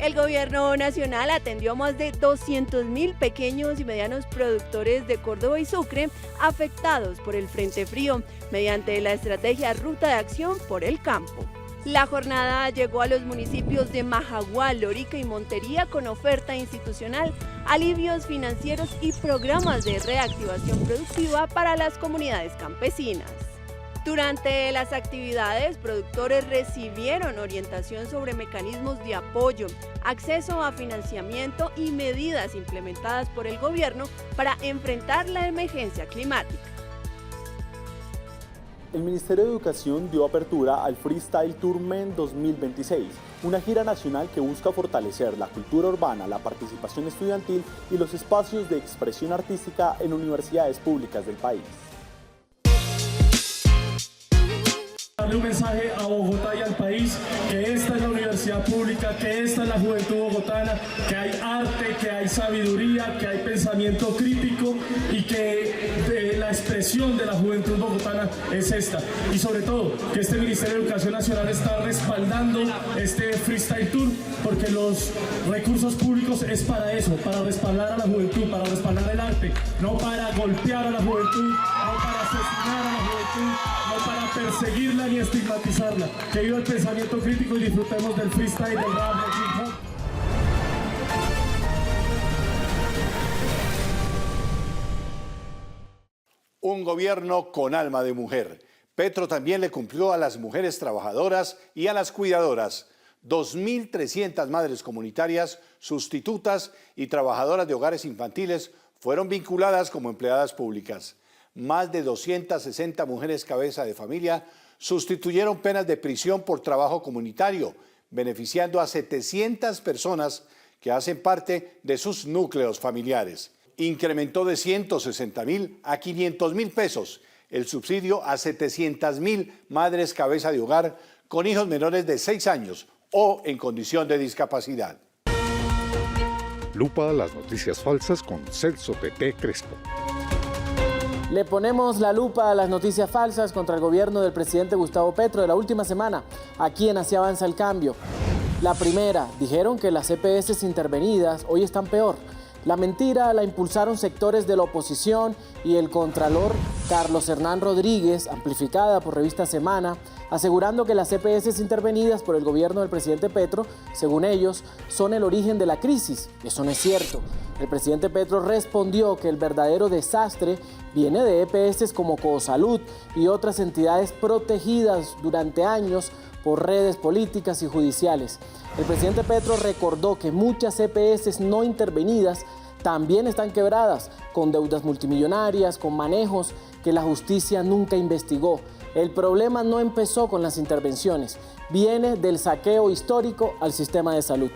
El gobierno nacional atendió a más de 200.000 pequeños y medianos productores de Córdoba y Sucre afectados por el Frente Frío, mediante la estrategia Ruta de Acción por el Campo. La jornada llegó a los municipios de Majaguá, Lorica y Montería con oferta institucional, alivios financieros y programas de reactivación productiva para las comunidades campesinas. Durante las actividades, productores recibieron orientación sobre mecanismos de apoyo, acceso a financiamiento y medidas implementadas por el gobierno para enfrentar la emergencia climática. El Ministerio de Educación dio apertura al Freestyle Tour Men 2026, una gira nacional que busca fortalecer la cultura urbana, la participación estudiantil y los espacios de expresión artística en universidades públicas del país. Darle un mensaje a Bogotá y al país que esta es la universidad pública, que esta es la juventud bogotana, que hay arte, que hay sabiduría, que hay pensamiento crítico y que la expresión de la juventud bogotana es esta. Y sobre todo, que este Ministerio de Educación Nacional está respaldando este Freestyle Tour porque los recursos públicos es para eso, para respaldar a la juventud, para respaldar el arte, no para golpear a la juventud, no para asesinar a la juventud, no para perseguirla ni estigmatizarla. Que viva el pensamiento crítico y disfrutemos del freestyle, del rap, del hip hop. Un gobierno con alma de mujer. Petro también le cumplió a las mujeres trabajadoras y a las cuidadoras. 2.300 madres comunitarias, sustitutas y trabajadoras de hogares infantiles fueron vinculadas como empleadas públicas. Más de 260 mujeres cabeza de familia sustituyeron penas de prisión por trabajo comunitario, beneficiando a 700 personas que hacen parte de sus núcleos familiares. Incrementó de 160.000 a 500.000 pesos el subsidio a 700.000 madres cabeza de hogar con hijos menores de 6 años o en condición de discapacidad. Lupa a las noticias falsas con Celso Pepe Crespo. Le ponemos la lupa a las noticias falsas contra el gobierno del presidente Gustavo Petro de la última semana, aquí en Así Avanza el Cambio. La primera, dijeron que las EPS intervenidas hoy están peor. La mentira la impulsaron sectores de la oposición y el contralor Carlos Hernán Rodríguez, amplificada por Revista Semana, asegurando que las EPS intervenidas por el gobierno del presidente Petro, según ellos, son el origen de la crisis. Eso no es cierto. El presidente Petro respondió que el verdadero desastre viene de EPS como Cosalud y otras entidades protegidas durante años por redes políticas y judiciales. El presidente Petro recordó que muchas EPS no intervenidas también están quebradas, con deudas multimillonarias, con manejos que la justicia nunca investigó. El problema no empezó con las intervenciones, viene del saqueo histórico al sistema de salud.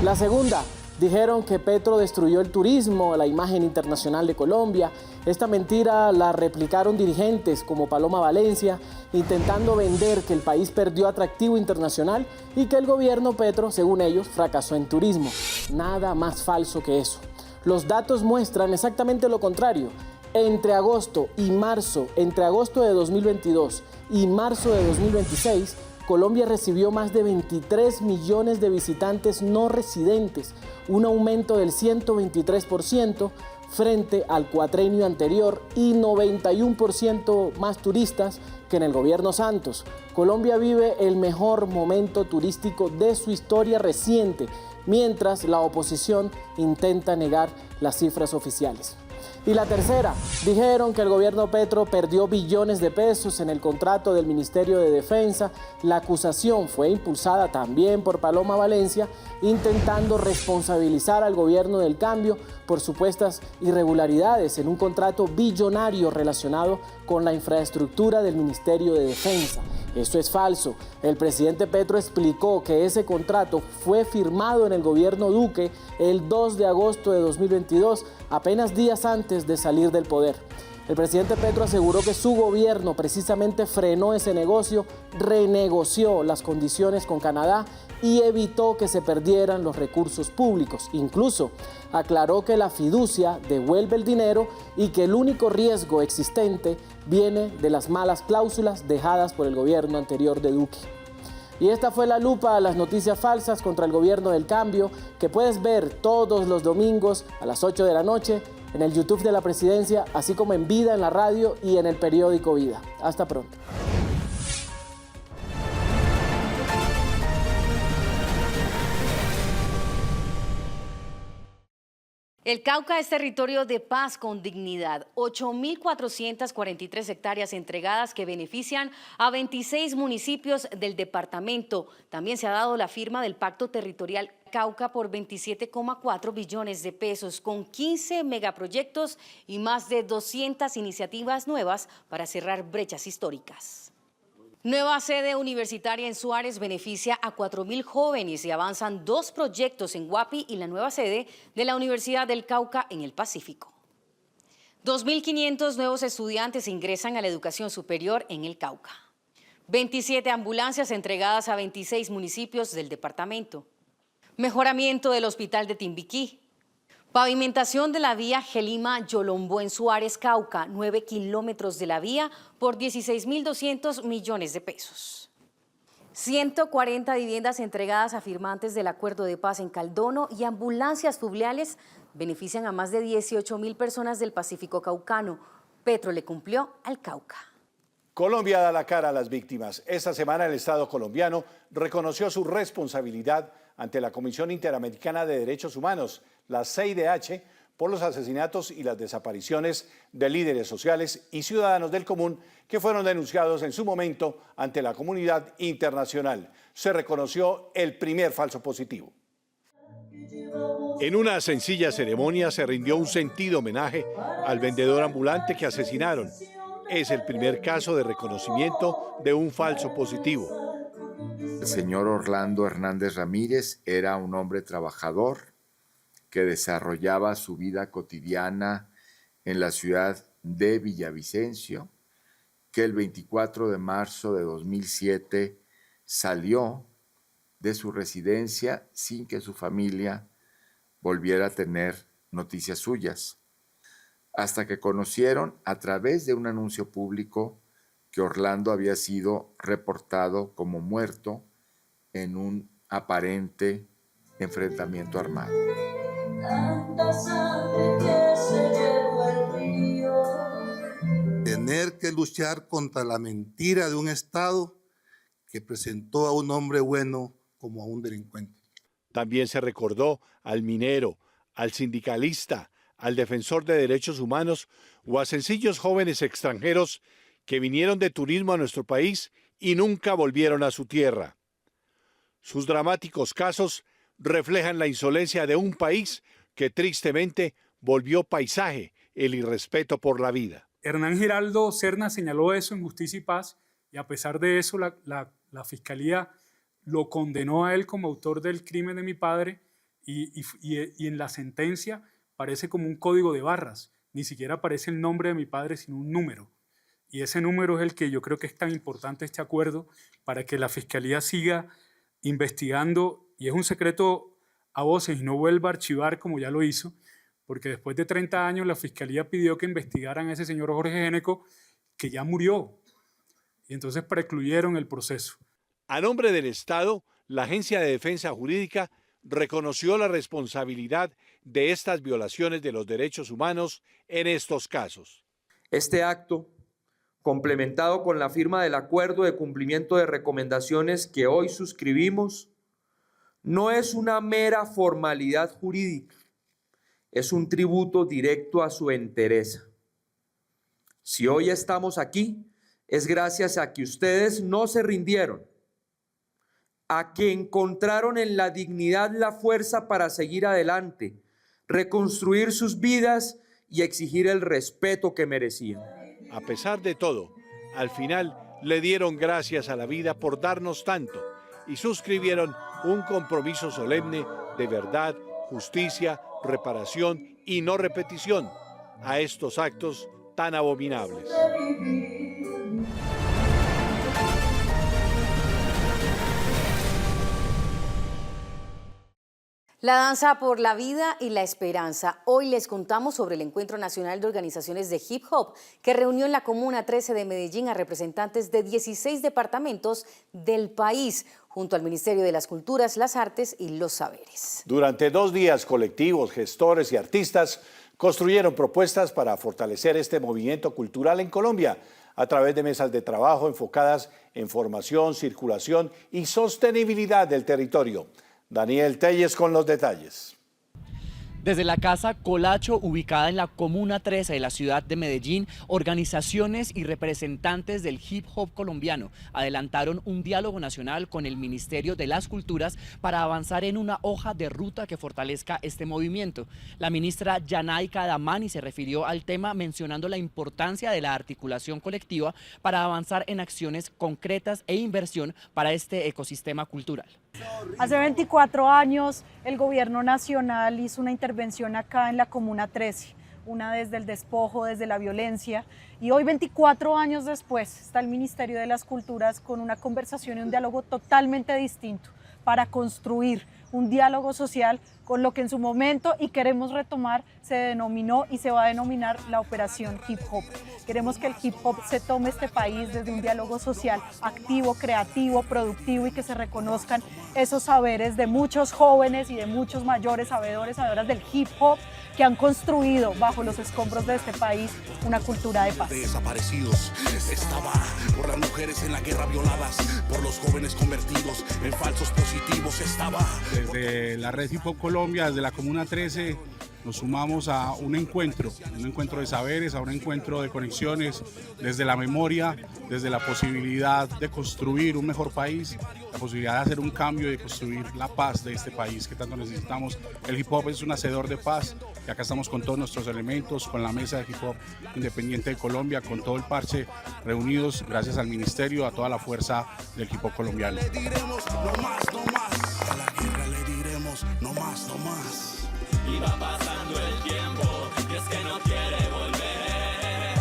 La segunda, dijeron que Petro destruyó el turismo, la imagen internacional de Colombia. Esta mentira la replicaron dirigentes como Paloma Valencia, intentando vender que el país perdió atractivo internacional y que el gobierno Petro, según ellos, fracasó en turismo. Nada más falso que eso. Los datos muestran exactamente lo contrario. Entre agosto de 2022 y marzo de 2026, Colombia recibió más de 23 millones de visitantes no residentes, un aumento del 123% frente al cuatrenio anterior y 91% más turistas que en el gobierno Santos. Colombia vive el mejor momento turístico de su historia reciente, mientras la oposición intenta negar las cifras oficiales. Y la tercera, dijeron que el gobierno Petro perdió billones de pesos en el contrato del Ministerio de Defensa. La acusación fue impulsada también por Paloma Valencia, intentando responsabilizar al gobierno del cambio por supuestas irregularidades en un contrato billonario relacionado con la infraestructura del Ministerio de Defensa. Esto es falso. El presidente Petro explicó que ese contrato fue firmado en el gobierno Duque el 2 de agosto de 2022, apenas días antes de salir del poder. El presidente Petro aseguró que su gobierno precisamente frenó ese negocio, renegoció las condiciones con Canadá y evitó que se perdieran los recursos públicos. Incluso aclaró que la fiducia devuelve el dinero y que el único riesgo existente viene de las malas cláusulas dejadas por el gobierno anterior de Duque. Y esta fue la lupa a las noticias falsas contra el gobierno del cambio, que puedes ver todos los domingos a las 8 de la noche en el YouTube de la Presidencia, así como en Vida en la radio y en el periódico Vida. Hasta pronto. El Cauca es territorio de paz con dignidad. 8.443 hectáreas entregadas que benefician a 26 municipios del departamento. También se ha dado la firma del Pacto Territorial Cauca por 27,4 billones de pesos, con 15 megaproyectos y más de 200 iniciativas nuevas para cerrar brechas históricas. Nueva sede universitaria en Suárez beneficia a 4.000 jóvenes y avanzan 2 proyectos en Guapi y la nueva sede de la Universidad del Cauca en el Pacífico. 2.500 nuevos estudiantes ingresan a la educación superior en el Cauca. 27 ambulancias entregadas a 26 municipios del departamento. Mejoramiento del hospital de Timbiquí. Pavimentación de la vía Gelima-Yolombó en Suárez, Cauca, 9 kilómetros de la vía por 16.200 millones de pesos. 140 viviendas entregadas a firmantes del Acuerdo de Paz en Caldono y ambulancias fluviales benefician a más de 18.000 personas del Pacífico caucano. Petro le cumplió al Cauca. Colombia da la cara a las víctimas. Esta semana el Estado colombiano reconoció su responsabilidad ante la Comisión Interamericana de Derechos Humanos, la CIDH, por los asesinatos y las desapariciones de líderes sociales y ciudadanos del común que fueron denunciados en su momento ante la comunidad internacional. Se reconoció el primer falso positivo. En una sencilla ceremonia se rindió un sentido homenaje al vendedor ambulante que asesinaron. Es el primer caso de reconocimiento de un falso positivo. El señor Orlando Hernández Ramírez era un hombre trabajador que desarrollaba su vida cotidiana en la ciudad de Villavicencio, que el 24 de marzo de 2007 salió de su residencia sin que su familia volviera a tener noticias suyas, hasta que conocieron a través de un anuncio público que Orlando había sido reportado como muerto en un aparente enfrentamiento armado. Tener que luchar contra la mentira de un Estado que presentó a un hombre bueno como a un delincuente. También se recordó al minero, al sindicalista, al defensor de derechos humanos o a sencillos jóvenes extranjeros que vinieron de turismo a nuestro país y nunca volvieron a su tierra. Sus dramáticos casos reflejan la insolencia de un país que tristemente volvió paisaje el irrespeto por la vida. Hernán Giraldo Serna señaló eso en Justicia y Paz y a pesar de eso la Fiscalía lo condenó a él como autor del crimen de mi padre y en la sentencia parece como un código de barras, ni siquiera aparece el nombre de mi padre sino un número. Y ese número es el que yo creo que es tan importante este acuerdo para que la Fiscalía siga investigando, y es un secreto a voces y no vuelva a archivar como ya lo hizo, porque después de 30 años la Fiscalía pidió que investigaran a ese señor Jorge Géneco, que ya murió, y entonces precluyeron el proceso. A nombre del Estado, la Agencia de Defensa Jurídica reconoció la responsabilidad de estas violaciones de los derechos humanos en estos casos. Este acto, complementado con la firma del acuerdo de cumplimiento de recomendaciones que hoy suscribimos, no es una mera formalidad jurídica, es un tributo directo a su entereza. Si hoy estamos aquí, es gracias a que ustedes no se rindieron, a que encontraron en la dignidad la fuerza para seguir adelante, reconstruir sus vidas y exigir el respeto que merecían. A pesar de todo, al final le dieron gracias a la vida por darnos tanto y suscribieron un compromiso solemne de verdad, justicia, reparación y no repetición a estos actos tan abominables. La danza por la vida y la esperanza. Hoy les contamos sobre el Encuentro Nacional de Organizaciones de Hip Hop que reunió en la Comuna 13 de Medellín a representantes de 16 departamentos del país, junto al Ministerio de las Culturas, las Artes y los Saberes. Durante 2 días, colectivos, gestores y artistas construyeron propuestas para fortalecer este movimiento cultural en Colombia a través de mesas de trabajo enfocadas en formación, circulación y sostenibilidad del territorio. Daniel Telles con los detalles. Desde la Casa Colacho, ubicada en la Comuna 13 de la ciudad de Medellín, organizaciones y representantes del hip hop colombiano adelantaron un diálogo nacional con el Ministerio de las Culturas para avanzar en una hoja de ruta que fortalezca este movimiento. La ministra Yanayka Damani se refirió al tema mencionando la importancia de la articulación colectiva para avanzar en acciones concretas e inversión para este ecosistema cultural. Hace 24 años el gobierno nacional hizo una intervención acá en la Comuna 13, una desde el despojo, desde la violencia, y hoy 24 años después está el Ministerio de las Culturas con una conversación y un diálogo totalmente distinto para construir un diálogo social con lo que en su momento, y queremos retomar, se denominó y se va a denominar la Operación Hip Hop. Queremos que el hip hop se tome este país desde un diálogo social activo, creativo, productivo, y que se reconozcan esos saberes de muchos jóvenes y de muchos mayores sabedores, sabedoras del hip hop que han construido bajo los escombros de este país una cultura de paz. Desaparecidos, estaba por las mujeres en la guerra violadas, por los jóvenes convertidos en falsos positivos, estaba. Desde la Red Hip Hop Colombia, desde la Comuna 13, nos sumamos a un encuentro de saberes, a un encuentro de conexiones, desde la memoria, desde la posibilidad de construir un mejor país, la posibilidad de hacer un cambio y de construir la paz de este país que tanto necesitamos. El hip hop es un hacedor de paz y acá estamos con todos nuestros elementos, con la mesa de hip hop independiente de Colombia, con todo el parche reunidos, gracias al ministerio, a toda la fuerza del hip hop colombiano. Le diremos no más, no más, a la guerra le diremos no más, no más. Y va pasando el tiempo, y es que no quiere volver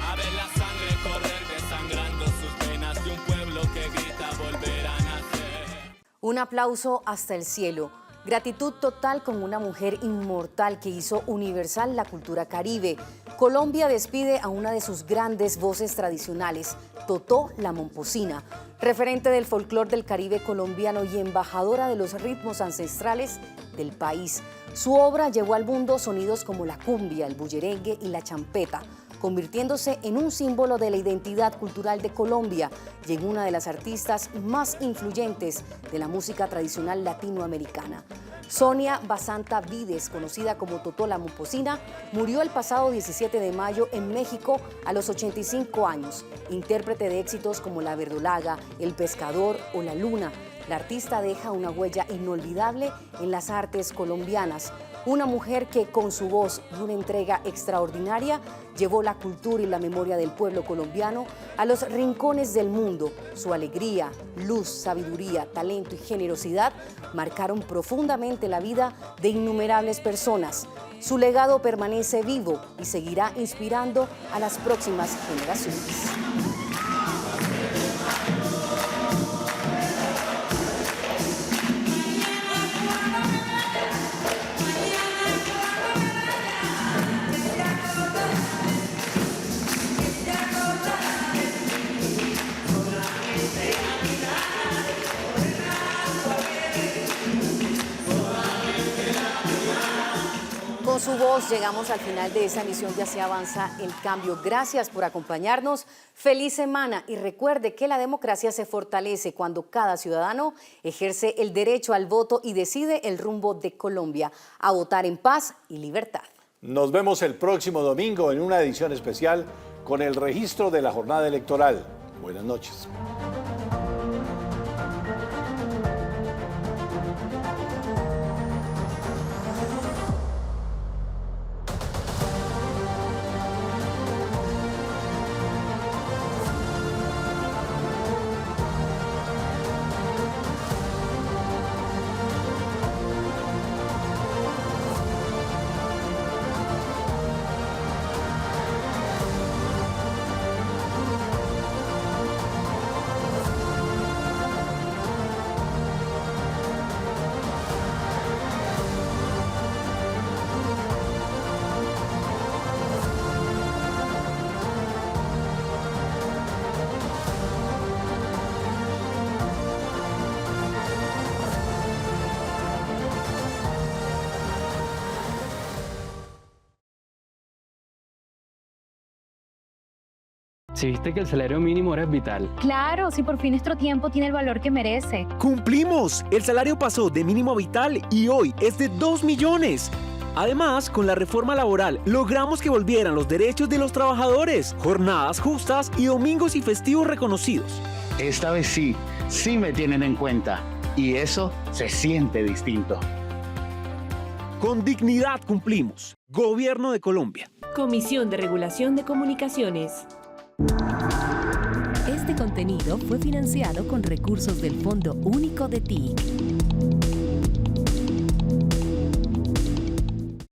a ver la sangre correr, desangrando sus venas de un pueblo que grita volver a nacer. Un aplauso hasta el cielo. Gratitud total con una mujer inmortal que hizo universal la cultura caribe. Colombia despide a una de sus grandes voces tradicionales, Totó la Momposina, referente del folclore del Caribe colombiano y embajadora de los ritmos ancestrales del país. Su obra llevó al mundo sonidos como la cumbia, el bullerengue y la champeta, convirtiéndose en un símbolo de la identidad cultural de Colombia y en una de las artistas más influyentes de la música tradicional latinoamericana. Sonia Basanta Vides, conocida como Totó la Momposina, murió el pasado 17 de mayo en México a los 85 años, intérprete de éxitos como La Verdolaga, El Pescador o La Luna. La artista deja una huella inolvidable en las artes colombianas. Una mujer que con su voz y una entrega extraordinaria llevó la cultura y la memoria del pueblo colombiano a los rincones del mundo. Su alegría, luz, sabiduría, talento y generosidad marcaron profundamente la vida de innumerables personas. Su legado permanece vivo y seguirá inspirando a las próximas generaciones. Con su voz llegamos al final de esta emisión de Así Avanza el Cambio. Gracias por acompañarnos. Feliz semana y recuerde que la democracia se fortalece cuando cada ciudadano ejerce el derecho al voto y decide el rumbo de Colombia, a votar en paz y libertad. Nos vemos el próximo domingo en una edición especial con el registro de la jornada electoral. Buenas noches. Si viste que el salario mínimo ahora es vital. Claro, si por fin nuestro tiempo tiene el valor que merece. ¡Cumplimos! El salario pasó de mínimo a vital y hoy es de 2 millones. Además, con la reforma laboral, logramos que volvieran los derechos de los trabajadores, jornadas justas y domingos y festivos reconocidos. Esta vez sí me tienen en cuenta y eso se siente distinto. Con dignidad cumplimos. Gobierno de Colombia. Comisión de Regulación de Comunicaciones. Este contenido fue financiado con recursos del Fondo Único de TIC.